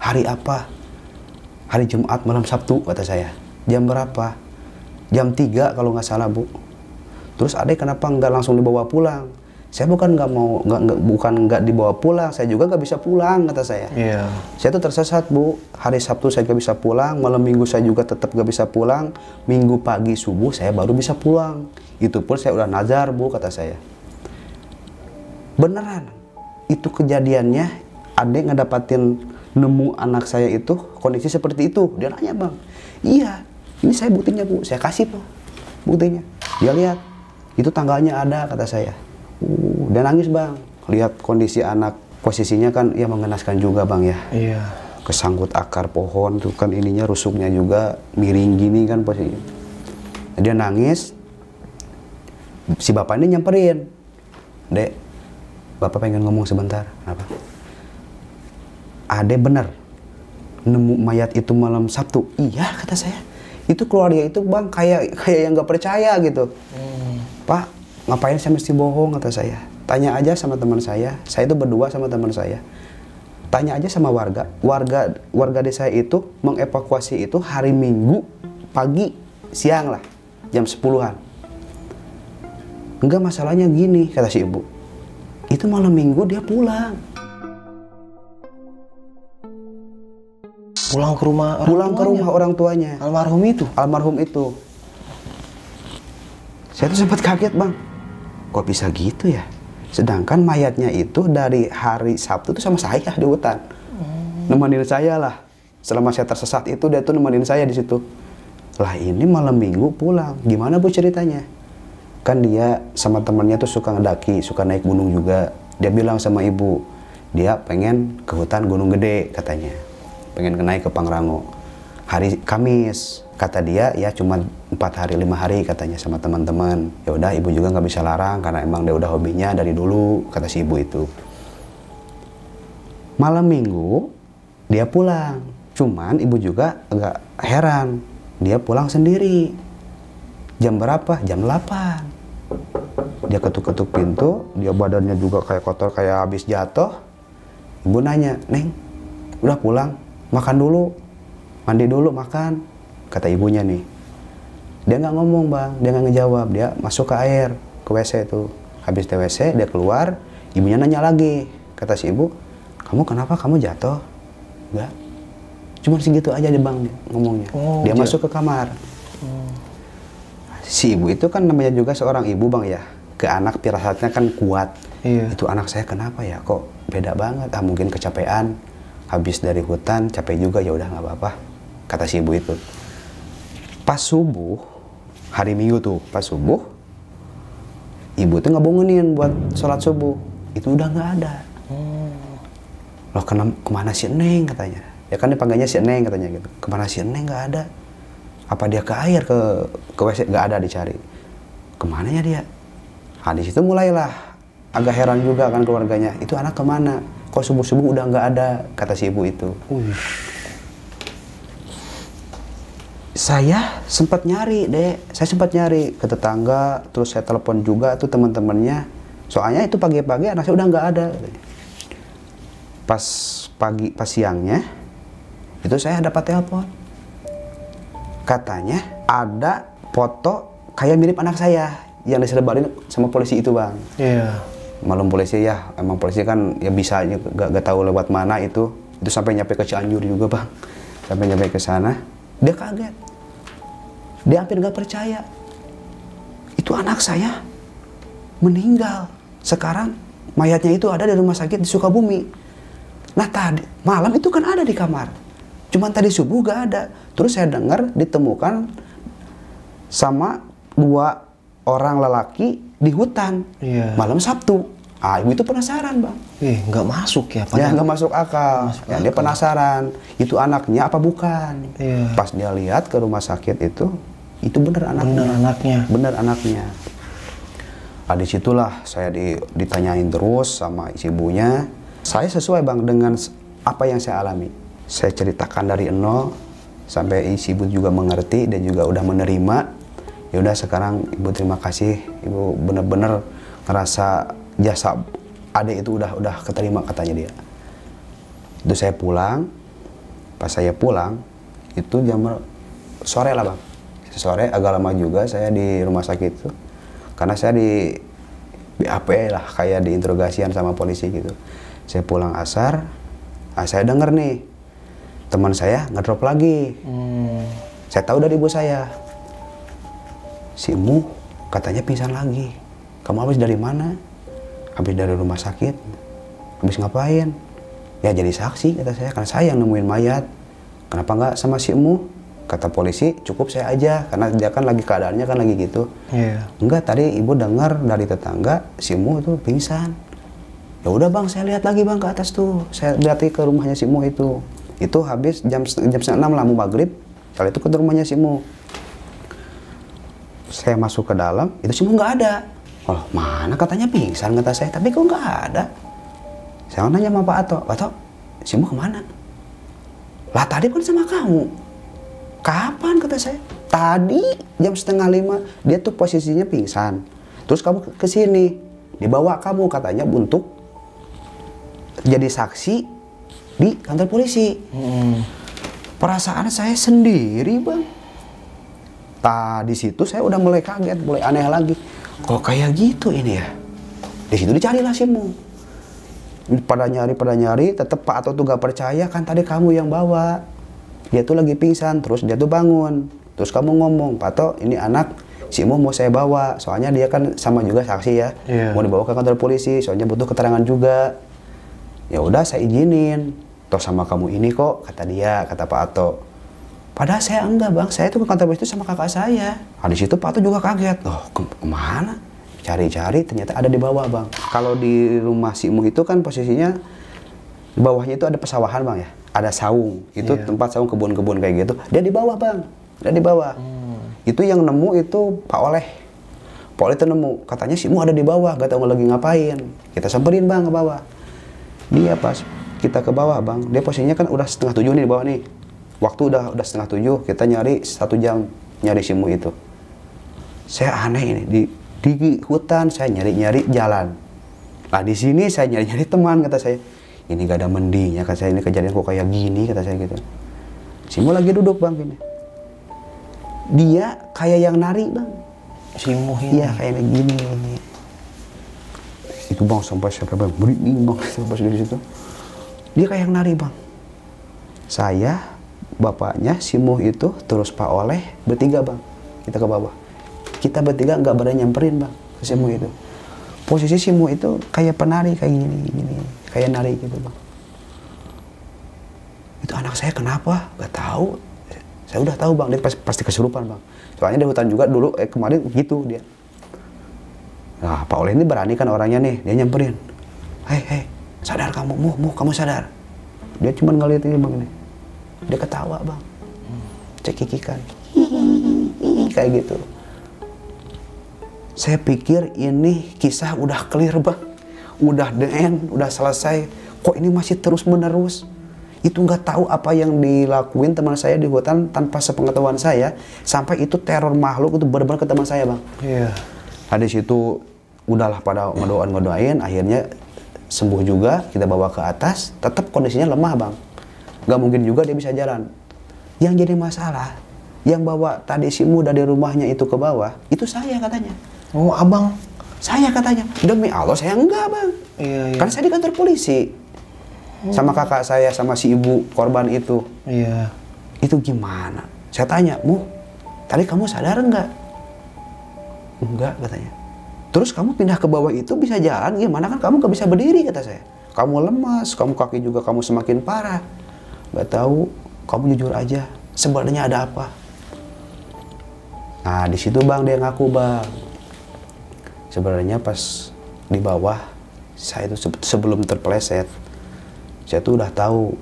Hari apa? Hari Jumat malam Sabtu kata saya. Jam berapa? Jam 3 kalau nggak salah bu. Terus adek kenapa nggak langsung dibawa pulang? Saya bukan nggak dibawa pulang, saya juga nggak bisa pulang kata saya. Iya. Saya tuh tersesat bu. Hari Sabtu saya nggak bisa pulang, malam Minggu saya juga tetap nggak bisa pulang. Minggu pagi subuh saya baru bisa pulang. Itu pun saya udah nazar bu kata saya. Beneran. Itu kejadiannya, adek ngedapatin nemu anak saya itu kondisi seperti itu. Dia nanya bang, iya. Ini saya buktinya bu, saya kasih bu buktinya. Dia lihat, itu tanggalnya ada kata saya. Dia nangis bang. lihat kondisi anak, posisinya kan ya mengenaskan juga bang ya. Iya. Kesangkut akar pohon tuh kan, ininya rusuknya juga miring gini kan posisi. Dia nangis, si bapak ini nyamperin, Dek, bapak pengen ngomong sebentar. Apa? Ade bener nemu mayat itu malam Sabtu. Iya kata saya. Itu keluarga itu bang kayak yang nggak percaya gitu. Pak, ngapain saya mesti bohong kata saya. Tanya aja sama teman saya itu berdua sama teman saya. Tanya aja sama warga desa itu mengevakuasi itu hari Minggu pagi siang lah, jam 10-an. Enggak, masalahnya gini kata si ibu. Itu malam Minggu dia pulang. Pulang ke rumah orang tuanya. Almarhum itu. Saya tuh sempat kaget bang, kok bisa gitu ya? Sedangkan mayatnya itu dari hari Sabtu tuh sama saya di hutan, nemenin saya lah. Selama saya tersesat itu dia tuh nemenin saya di situ. Lah ini malam Minggu pulang, gimana bu ceritanya? Kan dia sama temennya tuh suka ngedaki, suka naik gunung juga. Dia bilang sama ibu, dia pengen ke hutan Gunung Gede katanya. Pengen naik ke Pangrango. Hari Kamis, kata dia ya cuma 4 hari 5 hari katanya sama teman-teman. Ya udah ibu juga nggak bisa larang karena emang dia udah hobinya dari dulu kata si ibu itu. Malam Minggu dia pulang. Cuman ibu juga agak heran. Dia pulang sendiri. Jam berapa? Jam 8. Dia ketuk-ketuk pintu, dia badannya juga kayak kotor kayak habis jatuh. Ibu nanya, "Neng, udah pulang? Makan dulu, mandi dulu, makan," kata ibunya nih. Dia nggak ngomong bang, dia nggak ngejawab, dia masuk ke air, ke WC itu. Habis dari WC dia keluar, ibunya nanya lagi, kata si ibu, "Kamu kenapa, kamu jatuh?" "Enggak, cuma segitu aja deh bang," dia ngomongnya. Dia masuk ke kamar. Si ibu itu kan namanya juga seorang ibu bang ya, ke anak firasatnya kan kuat. Iya. Itu anak saya kenapa ya, kok beda banget, mungkin kecapean. Habis dari hutan capek juga, ya udah nggak apa-apa kata si ibu itu. Pas subuh hari Minggu tuh, pas subuh ibu tuh ngebangunin buat sholat subuh, itu udah nggak ada. Loh kemana si Neng katanya, ya kan dipanggilnya si Neng katanya gitu. Kemana si Neng, nggak ada. Apa dia ke air, ke WC, nggak ada, dicari kemananya dia. Nah di situ mulailah agak heran juga kan keluarganya, itu anak kemana, kok subuh-subuh udah nggak ada, kata si ibu itu. Saya sempat nyari ke tetangga, terus saya telepon juga tuh teman-temannya, soalnya itu pagi-pagi anak saya udah nggak ada. Pas siangnya itu saya dapat telepon, katanya ada foto kayak mirip anak saya yang disebarin sama polisi itu bang. Iya. Malam polisi ya, emang polisi kan ya bisa gak tahu lewat mana itu sampai nyampe ke Cianjur juga bang, sampai nyampe ke sana. Dia kaget, dia hampir gak percaya, itu anak saya meninggal, sekarang mayatnya itu ada di rumah sakit di Sukabumi. Nah tadi malam itu kan ada di kamar, cuman tadi subuh gak ada. Terus saya dengar ditemukan sama 2 orang lelaki di hutan, malam Sabtu. Ibu itu penasaran bang. Nggak masuk ya? Ya nggak masuk akal. Dia penasaran, itu anaknya apa bukan? Pas dia lihat ke rumah sakit itu bener anaknya. Bener anaknya. Disitulah saya ditanyain terus sama ibunya. Saya sesuai bang dengan apa yang saya alami. Saya ceritakan dari nol sampai ibu juga mengerti dan juga udah menerima. Ya udah sekarang ibu terima kasih, ibu bener-bener ngerasa jasa adik itu udah keterima katanya dia. Itu saya pulang, pas saya pulang itu jam sore lah bang, sore agak lama juga saya di rumah sakit itu, karena saya di BAP lah, kayak diinterogasian sama polisi gitu. Saya pulang asar, saya denger nih teman saya ngedrop lagi. Saya tahu dari ibu saya, si Mu katanya pingsan lagi. Kamu habis dari mana? Habis dari rumah sakit. Habis ngapain? Ya jadi saksi kata saya, karena saya yang nemuin mayat. Kenapa nggak sama si Mu? Kata polisi, cukup saya aja, karena dia kan lagi keadaannya kan lagi gitu. Enggak, tadi ibu dengar dari tetangga si Mu itu pingsan. Ya udah bang, saya lihat lagi bang ke atas tuh. Saya lihat ke rumahnya si Mo itu. Itu habis jam setengah 6 lah, mau maghrib. Kali itu ke rumahnya si Mo. Saya masuk ke dalam, itu si Mo nggak ada. Oh mana katanya pingsan kata saya, tapi kok nggak ada. Saya nanya sama Pak Ato, si Mo kemana? Lah tadi kan sama kamu. Kapan kata saya? Tadi jam setengah 5 dia tuh posisinya pingsan. Terus kamu ke sini, dibawa kamu katanya untuk jadi saksi di kantor polisi. Perasaan saya sendiri bang. Di situ saya udah mulai kaget, mulai aneh lagi. Kok kayak gitu ini ya? Di situ dicarilah si Mo. Pada nyari, tetap Pak Ato tuh gak percaya, kan tadi kamu yang bawa. Dia tuh lagi pingsan, terus dia tuh bangun. Terus kamu ngomong, Pak Ato ini anak si Mo mau saya bawa. Soalnya dia kan sama juga saksi ya. Mau dibawa ke kantor polisi, soalnya butuh keterangan juga. Ya udah saya izinin. Toh sama kamu ini kok, kata dia, kata Pak Ato. Padahal saya enggak bang, saya tuh ke kantor polisi sama kakak saya. Nah, di situ Pak Ato juga kaget. Oh kemana? Cari-cari ternyata ada di bawah bang. Kalau di rumah si Mo itu kan posisinya di bawahnya itu ada pesawahan bang ya. Ada saung, itu tempat saung kebun-kebun kayak gitu. Dia di bawah bang, dia di bawah. Itu yang nemu itu Pak Oleh. Pak Oleh itu nemu, katanya si Mo ada di bawah, gak tahu lagi ngapain. Kita samperin bang ke bawah. Dia pas kita ke bawah bang, dia posisinya kan udah 6:30 nih di bawah nih. Waktu udah 6:30, kita nyari 1 jam nyari si Mo itu. Saya aneh ini di hutan saya nyari jalan. Nah di sini saya nyari teman kata saya. Ini gak ada mendinya kata saya, ini kejadian kok kayak gini kata saya gitu. Si Mo lagi duduk bang gini. Dia kayak yang nari bang. Si Mo ini. Iya kayak gini. Itu bang sampai saya bang merinding bang pas di situ. Dia kayak yang nari bang. Saya, bapaknya si Mo itu, terus Pak Oleh bertiga bang. Kita ke bawah. Kita bertiga nggak berani nyamperin bang ke si Mo itu. Posisi si Mo itu kayak penari kayak gini, kayak nari gitu bang. Itu anak saya kenapa? Gak tahu. Saya udah tahu bang, dia pasti kesurupan bang. Soalnya di hutan juga dulu kemarin gitu dia. Nah Pak Oleh ini berani kan orangnya nih, dia nyamperin. Hei, sadar kamu, Mo, kamu sadar. Dia cuma ngeliatin bang ini. Dia ketawa bang, cekikikan, kayak gitu. Saya pikir ini kisah udah clear bang, udah the end, udah selesai. Kok ini masih terus menerus? Itu nggak tahu apa yang dilakuin teman saya di hutan tanpa sepengetahuan saya, sampai itu teror makhluk itu benar-benar ke teman saya bang. Iya. Nah, di situ udahlah pada ngedoain, akhirnya sembuh juga, kita bawa ke atas, tetap kondisinya lemah bang. Nggak mungkin juga dia bisa jalan. Yang jadi masalah, yang bawa tadi si Mo dari rumahnya itu ke bawah, itu saya katanya. Oh abang? Saya katanya. Demi Allah saya enggak bang. Iya. Kan saya di kantor polisi. Sama kakak saya, sama si ibu korban itu. Iya. Itu gimana? Saya tanya, Mo, tadi kamu sadar enggak? Enggak katanya. Terus kamu pindah ke bawah itu bisa jalan gimana, kan kamu gak bisa berdiri kata saya. Kamu lemas, kamu kaki juga kamu semakin parah. Gak tahu, kamu jujur aja. Sebenarnya ada apa? Nah di situ bang dia ngaku bang. Sebenarnya pas di bawah saya itu sebelum terpeleset, saya tuh udah tahu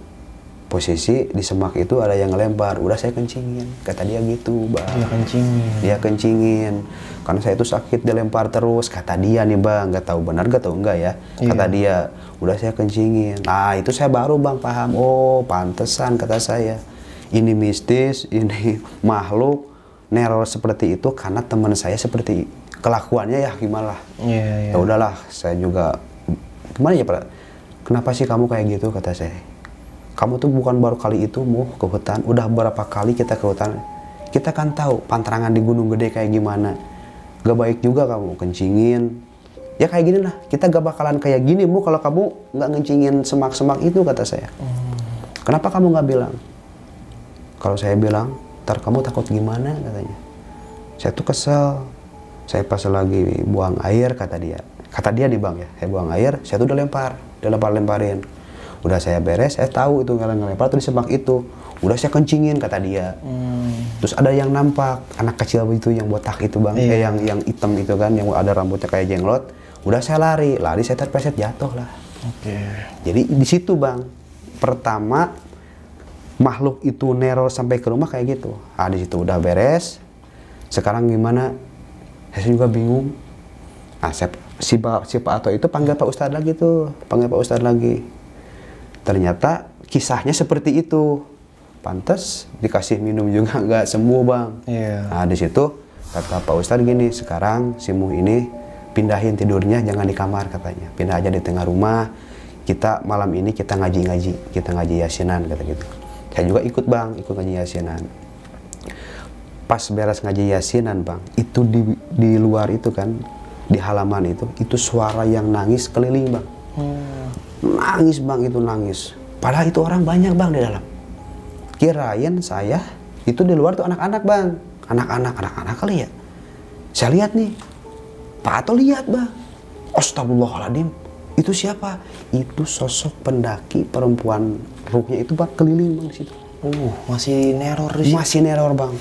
posisi di semak itu ada yang ngelempar. Udah saya kencingin, kata dia gitu bang. Dia kencingin. Karena saya itu sakit dilempar terus, kata dia nih bang. Gak tahu benar gak tahu enggak ya. Kata dia, udah saya kencingin. Nah itu saya baru bang paham. Oh pantesan kata saya. Ini mistis, ini makhluk neror seperti itu karena teman saya seperti kelakuannya ya gimana lah. Ya udahlah, saya juga gimana ya Pak? Kenapa sih kamu kayak gitu kata saya. Kamu tuh bukan baru kali itu Mo ke hutan, udah berapa kali kita ke hutan. Kita kan tahu pantangan di Gunung Gede kayak gimana. Gak baik juga kamu kencingin. Ya kayak gini lah, kita gak bakalan kayak gini Mo kalau kamu nggak ngencingin semak-semak itu kata saya. Kenapa kamu nggak bilang? Kalau saya bilang, ntar kamu takut gimana katanya. Saya tuh kesel. Saya pas lagi buang air kata dia nih bang ya, saya buang air, saya tuh udah lemparin. Udah saya beres, saya tahu itu ngelempar tuh di semak itu. Udah saya kencingin kata dia. Terus ada yang nampak anak kecil itu yang botak itu bang, yang hitam itu kan, yang ada rambutnya kayak jenglot. Udah saya lari saya terpleset jatuh lah. Oke. Jadi di situ bang, pertama makhluk itu neror sampai ke rumah kayak gitu. Ah di situ udah beres. Sekarang gimana? Saya juga bingung. Nah si Pak Ato itu panggil Pak Ustadz lagi tuh, panggil Pak Ustadz lagi. Ternyata kisahnya seperti itu. Pantes dikasih minum juga nggak sembuh bang. Iya. Nah di situ kata Pak Ustadz gini, sekarang si Muh ini pindahin tidurnya jangan di kamar katanya, pindah aja di tengah rumah. Kita malam ini kita ngaji yasinan kata gitu. Saya juga ikut bang, ikut ngaji yasinan. Pas beres ngaji yasinan bang, itu di luar itu kan, di halaman itu suara yang nangis keliling bang. Nangis bang, itu nangis. Padahal itu orang banyak bang di dalam. Kirain saya itu di luar tuh anak-anak bang, anak-anak kali ya. Saya lihat nih, Pak Ato lihat bang. Astagfirullahaladzim, itu siapa? Itu sosok pendaki perempuan, ruhnya itu bang keliling bang di situ. Masih neror di situ. Masih neror bang.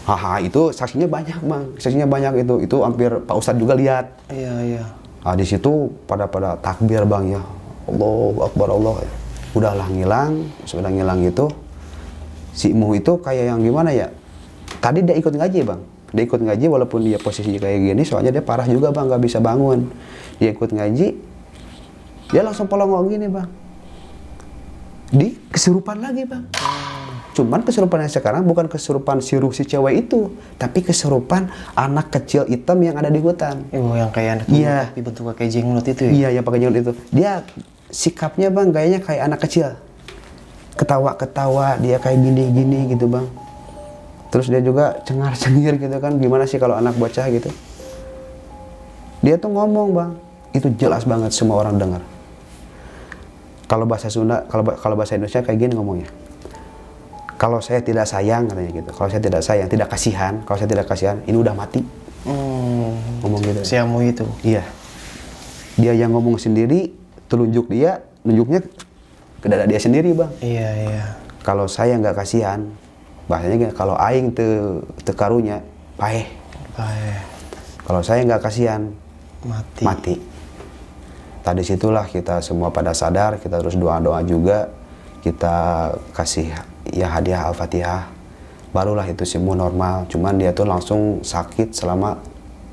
Haha, itu saksinya banyak bang, saksinya banyak itu hampir Pak Ustadz juga lihat. Iya. Nah, di situ pada takbir bang ya, Allahu Akbar Allah. Udahlah ngilang, sudah ngilang gitu. Si Muh itu kayak yang gimana ya? Tadi dia ikut ngaji bang, dia ikut ngaji walaupun dia posisi kayak gini, soalnya dia parah juga bang, nggak bisa bangun. Dia ikut ngaji, dia langsung polongok gini bang. Di kesurupan lagi bang. Cuman kesurupannya sekarang bukan kesurupan si cewek itu, tapi kesurupan anak kecil hitam yang ada di hutan. Yang kayak anak Iya. tapi bentuknya kayak jenglot itu ya? Iya, yang pakai jenglot itu. Dia sikapnya bang, gayanya kayak anak kecil. Ketawa-ketawa, dia kayak gini-gini gitu bang. Terus dia juga cengar-cengir gitu kan, gimana sih kalau anak bocah gitu. Dia tuh ngomong bang, itu jelas banget semua orang dengar. Kalau bahasa Sunda, kalau bahasa Indonesia kayak gini ngomongnya. Kalau saya tidak sayang katanya gitu. Kalau saya tidak sayang, tidak kasihan. Kalau saya tidak kasihan, ini udah mati. Ngomong gitu. Si Amu itu. Iya. Dia yang ngomong sendiri, telunjuk dia, nunjuknya ke dada dia sendiri bang. Iya. Kalau saya nggak kasihan, bahasanya kalau aing te karunya, paeh. Kalau saya nggak kasihan, mati. Tadi situlah kita semua pada sadar, kita terus doa-doa juga, kita kasih ya hadiah Al-Fatihah. Barulah itu semua normal. Cuman dia tuh langsung sakit selama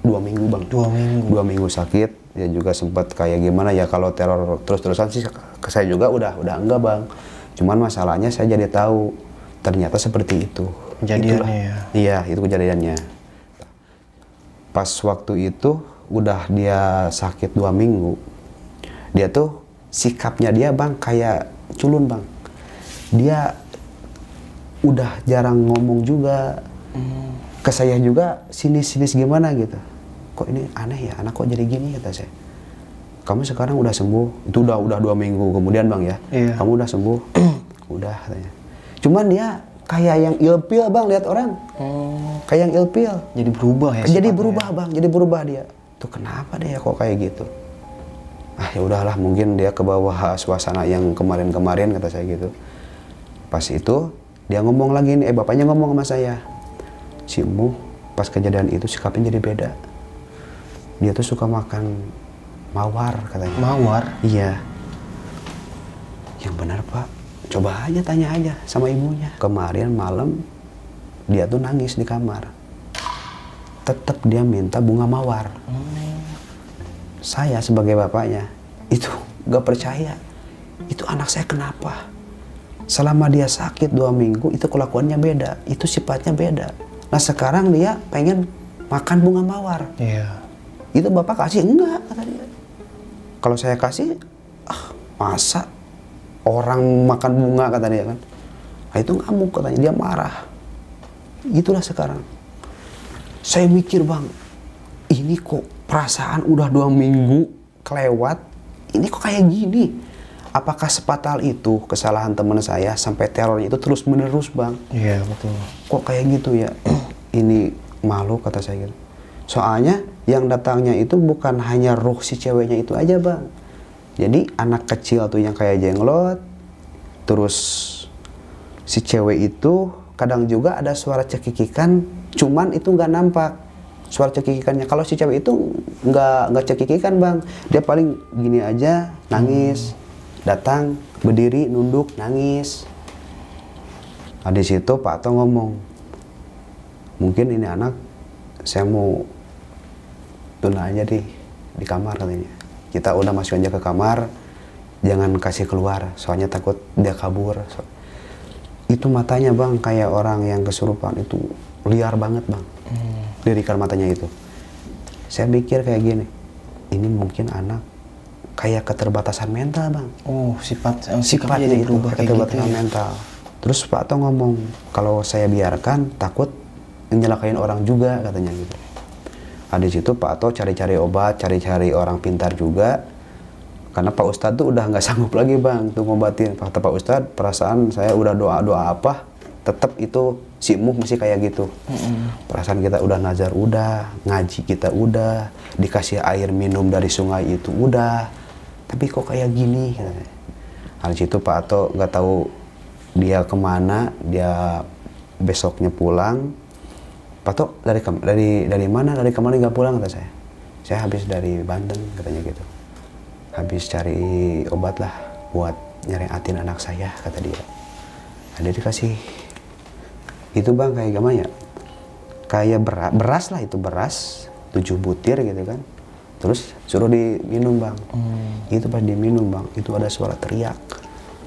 2 minggu bang. 2 minggu sakit. Dia juga sempat kayak gimana ya, kalau teror terus-terusan sih ke saya juga udah enggak bang. Cuman masalahnya saya jadi tahu ternyata seperti itu. Kejadiannya ya? Iya, itu kejadiannya. Pas waktu itu udah dia sakit 2 minggu, dia tuh sikapnya dia bang kayak culun bang. Dia udah jarang ngomong juga. Ke saya juga sinis gimana gitu. Kok ini aneh ya, anak kok jadi gini kata saya. Kamu sekarang udah sembuh. Itu udah 2 minggu kemudian bang ya. Iya. Kamu udah sembuh. Udah katanya. Cuman dia kayak yang ilpil bang, lihat orang. Kayak yang ilpil. Jadi berubah ya? Jadi berubah bang, jadi berubah dia. Tuh kenapa dia kok kayak gitu? Ah ya udahlah, mungkin dia ke bawah suasana yang kemarin-kemarin kata saya gitu. Pas itu dia ngomong lagi nih, bapaknya ngomong sama saya. Si Muh pas kejadian itu sikapnya jadi beda. Dia tuh suka makan mawar katanya. Mawar? Iya. Yang benar pak, coba aja tanya aja sama ibunya. Kemarin malam dia tuh nangis di kamar. Tetap dia minta bunga mawar. Saya sebagai bapaknya itu gak percaya. Itu anak saya kenapa? Selama dia sakit 2 minggu itu kelakuannya beda, itu sifatnya beda. Nah sekarang dia pengen makan bunga mawar. Iya. Itu bapak kasih? Enggak kata dia. Kalau saya kasih, masa orang makan bunga kata dia kan. Nah itu ngamuk katanya, dia marah. Itulah sekarang. Saya mikir bang, ini kok perasaan udah 2 minggu kelewat, ini kok kayak gini. Apakah sefatal itu kesalahan teman saya sampai terornya itu terus menerus bang? Iya betul. Kok kayak gitu ya? Ini malu kata saya gitu. Soalnya yang datangnya itu bukan hanya ruh si ceweknya itu aja bang. Jadi anak kecil tuh yang kayak jenglot. Terus si cewek itu kadang juga ada suara cekikikan, cuman itu nggak nampak. suara cekikikannya. Kalau si cewek itu nggak cekikikan bang, dia paling gini aja, nangis, datang, berdiri, nunduk, nangis. Nah, di situ Pak Ato ngomong, mungkin ini anak saya mau tuna aja di kamar katanya. Kita udah masuk aja ke kamar, jangan kasih keluar, soalnya takut dia kabur. Itu matanya bang kayak orang yang kesurupan, itu liar banget bang. Lirikan matanya itu. Saya pikir kayak gini, ini mungkin anak kayak keterbatasan mental bang. Oh, sifatnya jadi itu berubah kayak keterbatasan gitu ya? mental. Terus Pak Ato ngomong, kalau saya biarkan takut nyelakain orang juga katanya gitu. Nah, di situ Pak Ato cari-cari obat, cari-cari orang pintar juga. Karena Pak Ustadz tuh udah nggak sanggup lagi bang tuh ngobatin. Kata Pak Ustadz, perasaan saya udah doa-doa apa, tetap itu si Muh masih kayak gitu. Perasaan kita udah nazar udah, ngaji kita udah, dikasih air minum dari sungai itu udah, tapi kok kayak gini? Nah, di situ Pak Ato nggak tahu dia kemana, dia besoknya pulang. Pak Ato dari mana? Dari kemarin nggak pulang kata saya. Saya habis dari Banten katanya gitu. Habis cari obat lah buat nyereatin anak saya kata dia. Ada dikasih itu bang kayak gimana ya, kayak beras lah, itu beras 7 butir gitu kan, terus suruh diminum bang. Itu pas diminum bang, itu ada suara teriak.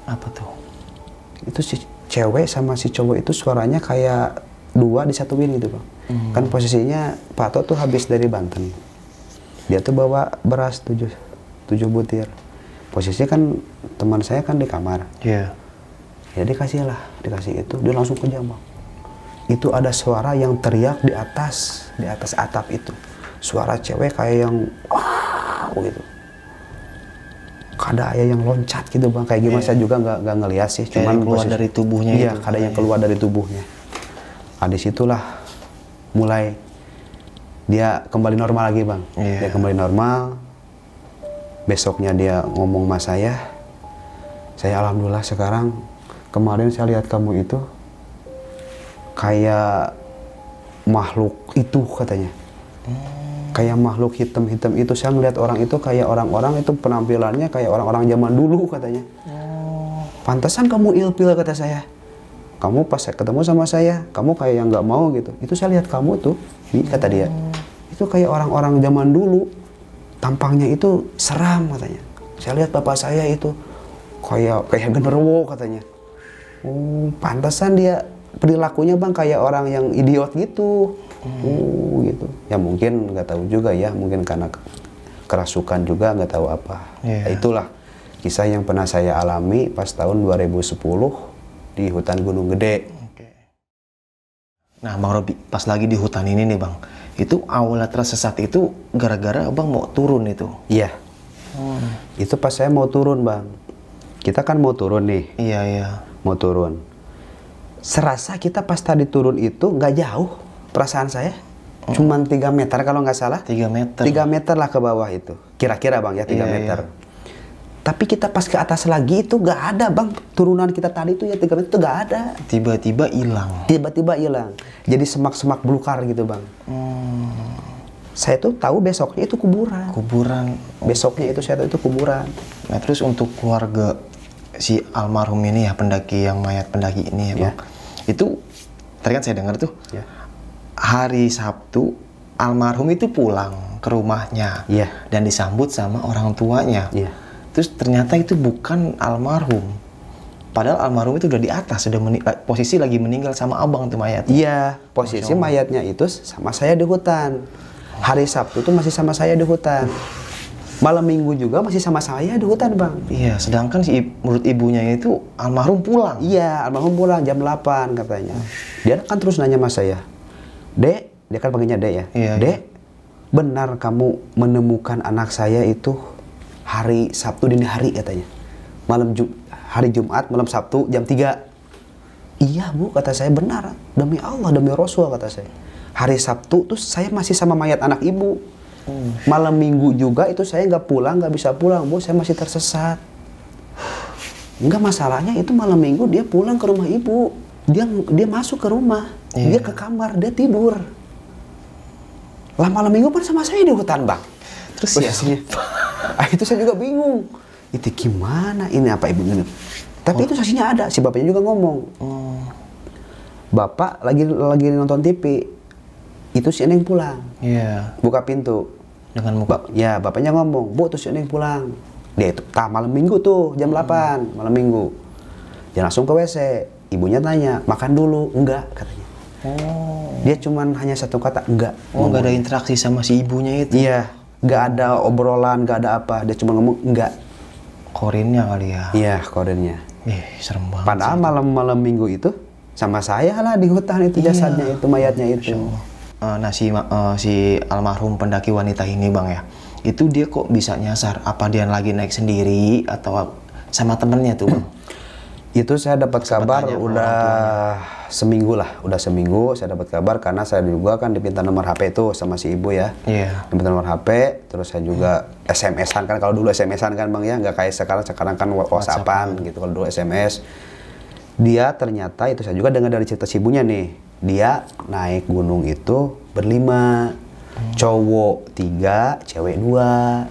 Apa tuh? Itu si cewek sama si cowok itu suaranya kayak dua disatuin gitu bang. Kan posisinya Pak Ato tuh habis dari Banten, dia tuh bawa beras 7 butir. Posisinya kan teman saya kan di kamar. Iya. Ya dikasih itu, dia langsung kejam bang. Itu ada suara yang teriak di atas atap itu. Suara cewek kayak yang wow gitu. Kada yang loncat gitu bang, kayak gimana saya juga nggak ngeliat sih. Kayak Cuman keluar dari tubuhnya iya, itu. kada yang keluar dari tubuhnya. Nah, disitulah mulai dia kembali normal lagi bang. Dia kembali normal. Besoknya dia ngomong sama saya alhamdulillah sekarang, kemarin saya lihat kamu itu kayak makhluk itu katanya. Kayak makhluk hitam-hitam itu, saya ngeliat orang itu kayak orang-orang itu penampilannya kayak orang-orang zaman dulu katanya. Pantesan kamu ilfil kata saya. Kamu pas ketemu sama saya, kamu kayak yang nggak mau gitu. Itu saya lihat kamu tuh, kata dia. Itu kayak orang-orang zaman dulu. Tampangnya itu seram katanya. Saya lihat bapak saya itu kayak genderuwo katanya. Pantesan dia perilakunya bang kayak orang yang idiot gitu. Gitu. Ya mungkin nggak tahu juga ya, mungkin karena kerasukan juga, nggak tahu apa. Itulah kisah yang pernah saya alami pas tahun 2010 di hutan Gunung Gede. Nah Bang Robi, pas lagi di hutan ini nih Bang, itu awalnya tersesat itu gara-gara Abang mau turun itu? Iya. Itu pas saya mau turun bang. Kita kan mau turun nih. Iya. Mau turun. Serasa kita pas tadi turun itu nggak jauh. Perasaan saya cuman 3 meter kalau nggak salah. 3 meter? 3 meter lah ke bawah itu. Kira-kira bang ya 3 meter. Iya. Tapi kita pas ke atas lagi itu nggak ada bang. Turunan kita tadi itu ya 3 meter itu nggak ada. Tiba-tiba hilang? Tiba-tiba hilang. Jadi semak-semak belukar gitu bang. Saya tuh tahu besoknya itu kuburan. Kuburan? Besoknya itu saya tahu itu kuburan. Nah terus untuk keluarga si almarhum ini ya, pendaki yang mayat pendaki ini ya bang. Itu, tadi kan saya dengar tuh. Hari Sabtu, almarhum itu pulang ke rumahnya. Dan disambut sama orang tuanya. Terus ternyata itu bukan almarhum. Padahal almarhum itu udah di atas, sudah posisi lagi meninggal sama abang tuh mayatnya. Iya, posisi mayatnya itu sama saya di hutan. Hari Sabtu itu masih sama saya di hutan. Malam Minggu juga masih sama saya di hutan bang. Iya, sedangkan menurut ibunya itu almarhum pulang. Iya, almarhum pulang jam 8 katanya. Dia kan terus nanya sama saya, Dek, dia kan panggilnya Dek ya. Dek, benar kamu menemukan anak saya itu hari Sabtu dini hari katanya. Hari Jumat malam Sabtu jam 3. Iya bu, kata saya, benar. Demi Allah, demi Rasul kata saya. Hari Sabtu tuh saya masih sama mayat anak ibu. Malam Minggu juga itu saya nggak bisa pulang bu, saya masih tersesat. Enggak, masalahnya itu malam Minggu dia pulang ke rumah ibu. Dia masuk ke rumah, dia ke kamar, dia tidur. Lah malam minggu kan sama saya di hutan bang. Terus Posisinya. Itu saya juga bingung. Itu gimana? Ini apa ibu ini? Tapi itu saksinya ada. Si bapaknya juga ngomong. Bapak lagi nonton TV. Itu si Eneng pulang. Iya. Buka pintu. Dengan muka. Ya bapaknya ngomong, Bu tuh si Eneng pulang. Dia itu malam minggu tuh jam 8 malam minggu. Dia langsung ke WC. Ibunya tanya, makan dulu? Enggak katanya. Dia cuman hanya satu kata, enggak. Nggak ada interaksi sama si ibunya itu. Iya, enggak ada obrolan, enggak ada apa. Dia cuma ngomong enggak. Korinnya kali ya. Iya, kodennya. Serem banget. Padahal malam minggu itu sama saya lah di hutan itu jasadnya itu, mayatnya itu. Nah si almarhum pendaki wanita ini bang ya, itu dia kok bisa nyasar? Apa dia lagi naik sendiri atau sama temennya tuh bang? Itu saya dapat kabar udah seminggu saya dapat kabar karena saya juga kan dipinta nomor HP itu sama si ibu ya. Iya. Dipinta nomor HP, terus saya juga SMS-an kan, kalau dulu SMS-an kan bang ya, nggak kayak sekarang kan WhatsApp-an gitu. Kalau dulu SMS, dia ternyata itu saya juga dengar dari cerita si ibunya nih, dia naik gunung itu berlima, cowok 3, cewek 2,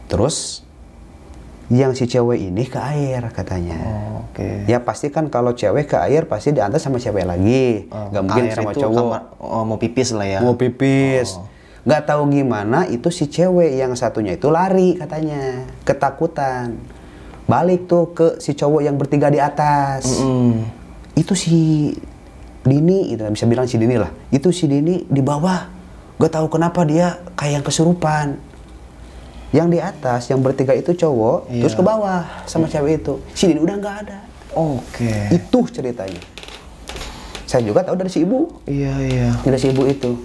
terus yang si cewek ini ke air katanya. Oke. Ya pasti kan kalau cewek ke air pasti diantar sama cewek lagi. Gak mungkin Air sama itu cowok. mau pipis lah ya. Mau pipis. Gak tahu gimana itu si cewek yang satunya itu lari katanya. Ketakutan. Balik tuh ke si cowok yang bertiga di atas. Itu si Dini, itu bisa bilang si Dini lah. Itu si Dini di bawah. Gak tahu kenapa dia kayak yang kesurupan. Yang di atas, yang bertiga itu cowok, terus ke bawah sama cewek itu. Si Dini udah nggak ada. Oke. Itu ceritanya. Saya juga tahu dari si ibu. Iya. Dari si ibu itu.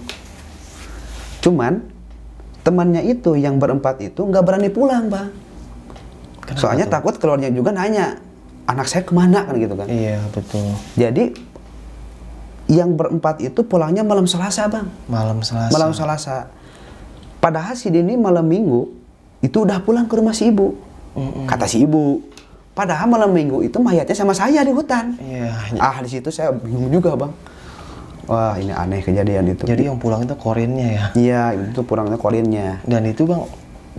Cuman temannya itu yang berempat itu nggak berani pulang bang. Kenapa Soalnya tuh? takut keluarnya juga nanya, anak saya kemana kan gitu kan. Iya betul. Jadi yang berempat itu pulangnya malam Selasa bang. Malam Selasa. Malam Selasa. Padahal si Dini malam Minggu itu udah pulang ke rumah si ibu. Kata si ibu. Padahal malam Minggu itu mayatnya sama saya di hutan. Iya. Di situ saya bingung juga bang. Wah ini aneh kejadian itu. Jadi yang pulang itu korinnya ya. Iya itu pulangnya korinnya. Dan itu bang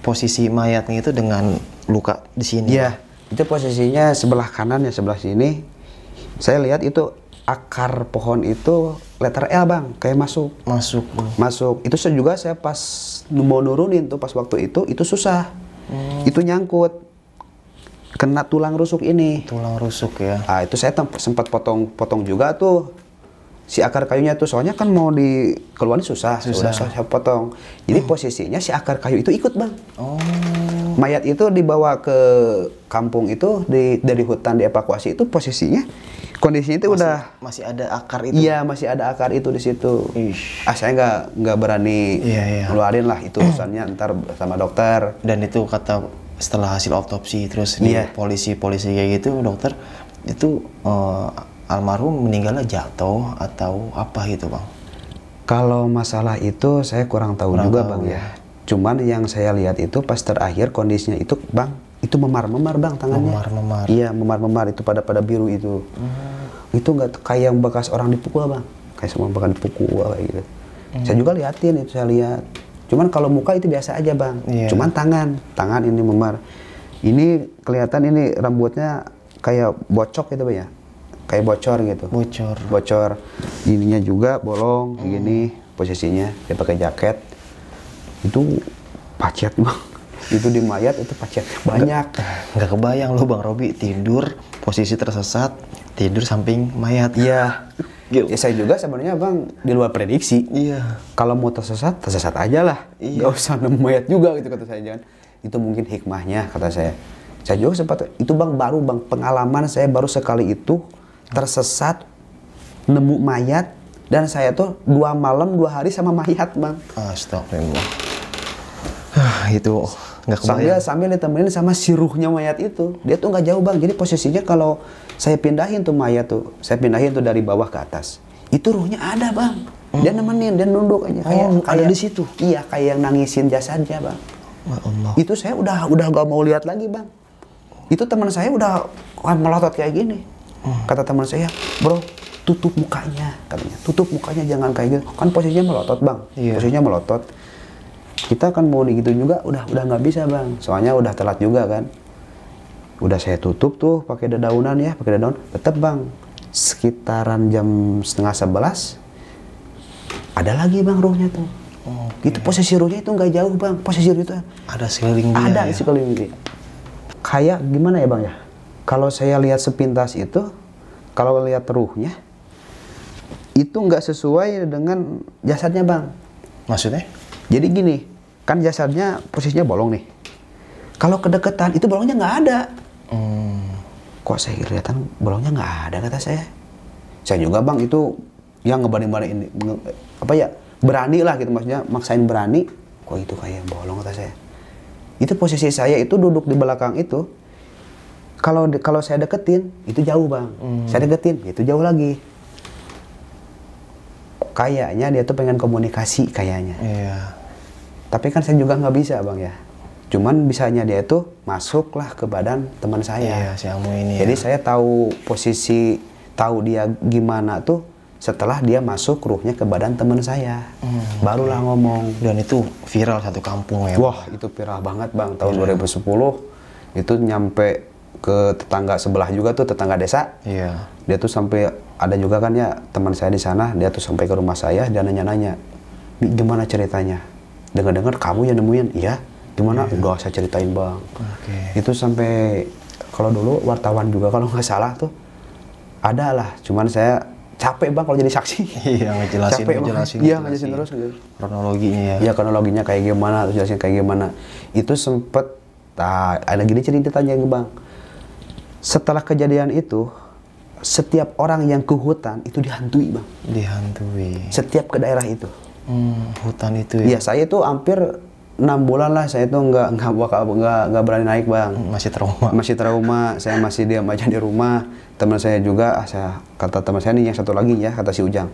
posisi mayatnya itu dengan luka di sini. Iya itu posisinya sebelah kanan ya, sebelah sini. Saya lihat itu akar pohon itu letter L bang, kayak masuk. Masuk. Itu saya pas mau nurunin tuh pas waktu itu susah. Itu nyangkut. Kena tulang rusuk ini. Tulang rusuk ya. Itu saya sempat potong juga tuh si akar kayunya tuh, soalnya kan mau dikeluarin susah. Udah saya potong. Jadi posisinya si akar kayu itu ikut bang. Mayat itu dibawa ke kampung itu dari hutan dievakuasi itu posisinya kondisinya itu masih ada akar itu. Iya masih ada akar itu di situ. Saya nggak berani ngeluarin lah itu urusannya ntar sama dokter. Dan itu kata setelah hasil otopsi terus di polisi kayak gitu dokter itu almarhum meninggalnya jatuh atau apa gitu bang? Kalau masalah itu saya kurang tahu juga bang ya. Cuman yang saya lihat itu pas terakhir kondisinya itu bang, itu memar-memar bang tangannya. Memar-memar. Iya memar-memar itu pada biru itu. Itu nggak kayak yang bekas orang dipukul bang, kayak semua bekas dipukul kayak gitu. Saya juga liatin itu, saya lihat. Cuman kalau muka itu biasa aja bang. Cuman tangan ini memar. Ini kelihatan ini rambutnya kayak bocok gitu bang ya, kayak bocor gitu. Bocor. Ininya juga bolong begini posisinya. Dia pakai jaket. Itu pacet bang. Itu di mayat itu pacetnya banyak. Nggak kebayang loh bang Robi tidur posisi tersesat, tidur samping mayat. Iya. Ya saya juga sebenarnya bang di luar prediksi. Iya. Kalau mau tersesat aja lah. Nggak usah nemu mayat juga gitu kata saya, jangan. Itu mungkin hikmahnya kata saya. Saya juga sempat itu bang, baru bang pengalaman saya baru sekali itu tersesat nemu mayat, dan saya tuh 2 malam 2 hari sama mayat bang. Astagfirullah. Itu nggak kebayang. Sambil ditemenin sama si ruhnya mayat itu. Dia tuh nggak jauh bang. Jadi posisinya kalau saya pindahin tuh mayat tuh, saya pindahin tuh dari bawah ke atas. Itu ruhnya ada bang. Dia nemenin, dia nunduk aja. Kayak ada di situ. Iya, kayak yang nangisin jasadnya bang. Allah. Itu saya udah gak mau lihat lagi bang. Itu teman saya udah melotot kayak gini. Kata teman saya, bro, tutup mukanya katanya, tutup mukanya, jangan kayak gitu, kan posisinya melotot bang, posisinya melotot. Kita kan mau gitu juga udah nggak bisa bang, soalnya udah telat juga kan. Udah saya tutup tuh pakai dedaunan ya, pakai daun. Tetap bang, sekitaran jam 10:30 ada lagi bang ruhnya tuh. Itu posisi ruhnya itu nggak jauh bang, posisi ruh itu ada sekeliling dia. Ada sekeliling dia. Kayak gimana ya bang ya? Kalau saya lihat sepintas itu, kalau lihat ruhnya itu nggak sesuai dengan jasadnya bang. Maksudnya? Jadi gini, kan jasadnya posisinya bolong nih. Kalau kedeketan itu bolongnya nggak ada. Kok saya kelihatan bolongnya nggak ada kata saya. Saya juga bang itu yang ngebanding-banding apa ya, berani lah gitu, maksudnya maksain berani. Kok itu kayak bolong kata saya. Itu posisi saya itu duduk di belakang itu. Kalau saya deketin itu jauh bang. Saya deketin itu jauh lagi. Kayaknya dia tuh pengen komunikasi kayaknya. Iya. Tapi kan saya juga nggak bisa bang ya. Cuman bisanya dia itu masuklah ke badan teman saya. Iya, si Amu ini. Jadi saya tahu posisi, tahu dia gimana tuh setelah dia masuk ruhnya ke badan teman saya. Barulah ngomong. Dan itu viral satu kampung ya. Wah, itu viral banget bang. Tahun 2010 itu nyampe ke tetangga sebelah juga tuh, tetangga desa. Iya. Dia tuh sampai ada juga kan ya teman saya di sana, dia tuh sampai ke rumah saya, dia nanya-nanya, gimana ceritanya? Dengar-dengar kamu yang nemuin? Iya. Gimana? Udah saya ceritain bang. Itu sampai, kalau dulu wartawan juga kalau nggak salah tuh ada lah. Cuman saya capek bang kalau jadi saksi. Iya, ngejelasin. Iya, ngejelasin terus. Kronologinya ya. Iya, kronologinya kayak gimana, terus jelasin kayak gimana. Itu sempet, ada gini ceritanya bang. Setelah kejadian itu, setiap orang yang ke hutan itu dihantui bang. Dihantui. Setiap ke daerah itu. Hutan itu ya. Iya, saya itu hampir 6 bulan lah saya itu nggak berani naik bang. Masih trauma. Saya masih diam aja di rumah. Teman saya juga, kata teman saya nih yang satu lagi ya, kata si Ujang,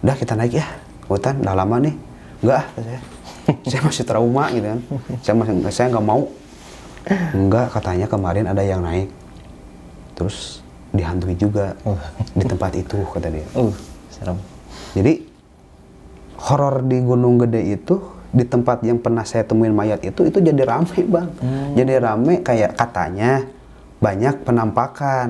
udah kita naik ya hutan, udah lama nih. Enggak, kata saya. Saya masih trauma gitu kan. Saya nggak mau. Enggak, katanya kemarin ada yang naik, terus dihantui juga di tempat itu kata dia. Serem. Jadi horor di Gunung Gede itu, di tempat yang pernah saya temuin mayat itu jadi rame bang. Jadi rame, kayak katanya banyak penampakan.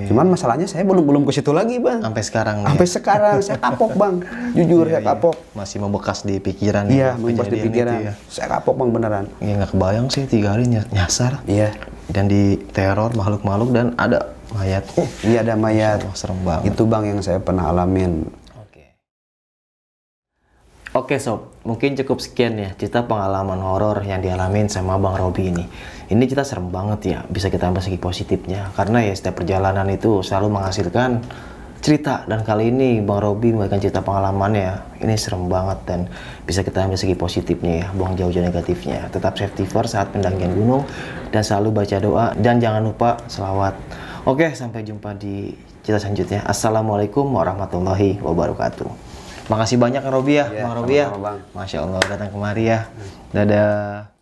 Cuman masalahnya saya belum ke situ lagi bang. Sampai sekarang. Sampai sekarang saya kapok bang. Jujur saya kapok. Masih membekas di pikiran. Iya, membekas di pikiran. Saya kapok bang beneran. Iya, nggak kebayang sih 3 hari nyasar. Iya. Dan di teror makhluk-makhluk dan ada mayat. Iya, ada mayat. Serem banget. Itu bang yang saya pernah alamin. Oke sob, mungkin cukup sekian ya cerita pengalaman horor yang dialamin sama Bang Robi ini. Ini cerita serem banget ya, bisa kita ambil segi positifnya. Karena ya setiap perjalanan itu selalu menghasilkan cerita. Dan kali ini Bang Robi memberikan cerita pengalamannya. Ini serem banget dan bisa kita ambil segi positifnya ya, buang jauh-jauh negatifnya. Tetap safety first saat pendakian gunung dan selalu baca doa. Dan jangan lupa selawat. Oke, sampai jumpa di cerita selanjutnya. Assalamualaikum warahmatullahi wabarakatuh. Makasih banyak Robi ya, Bang Robi ya. Masya Allah datang kemari ya. Dadah.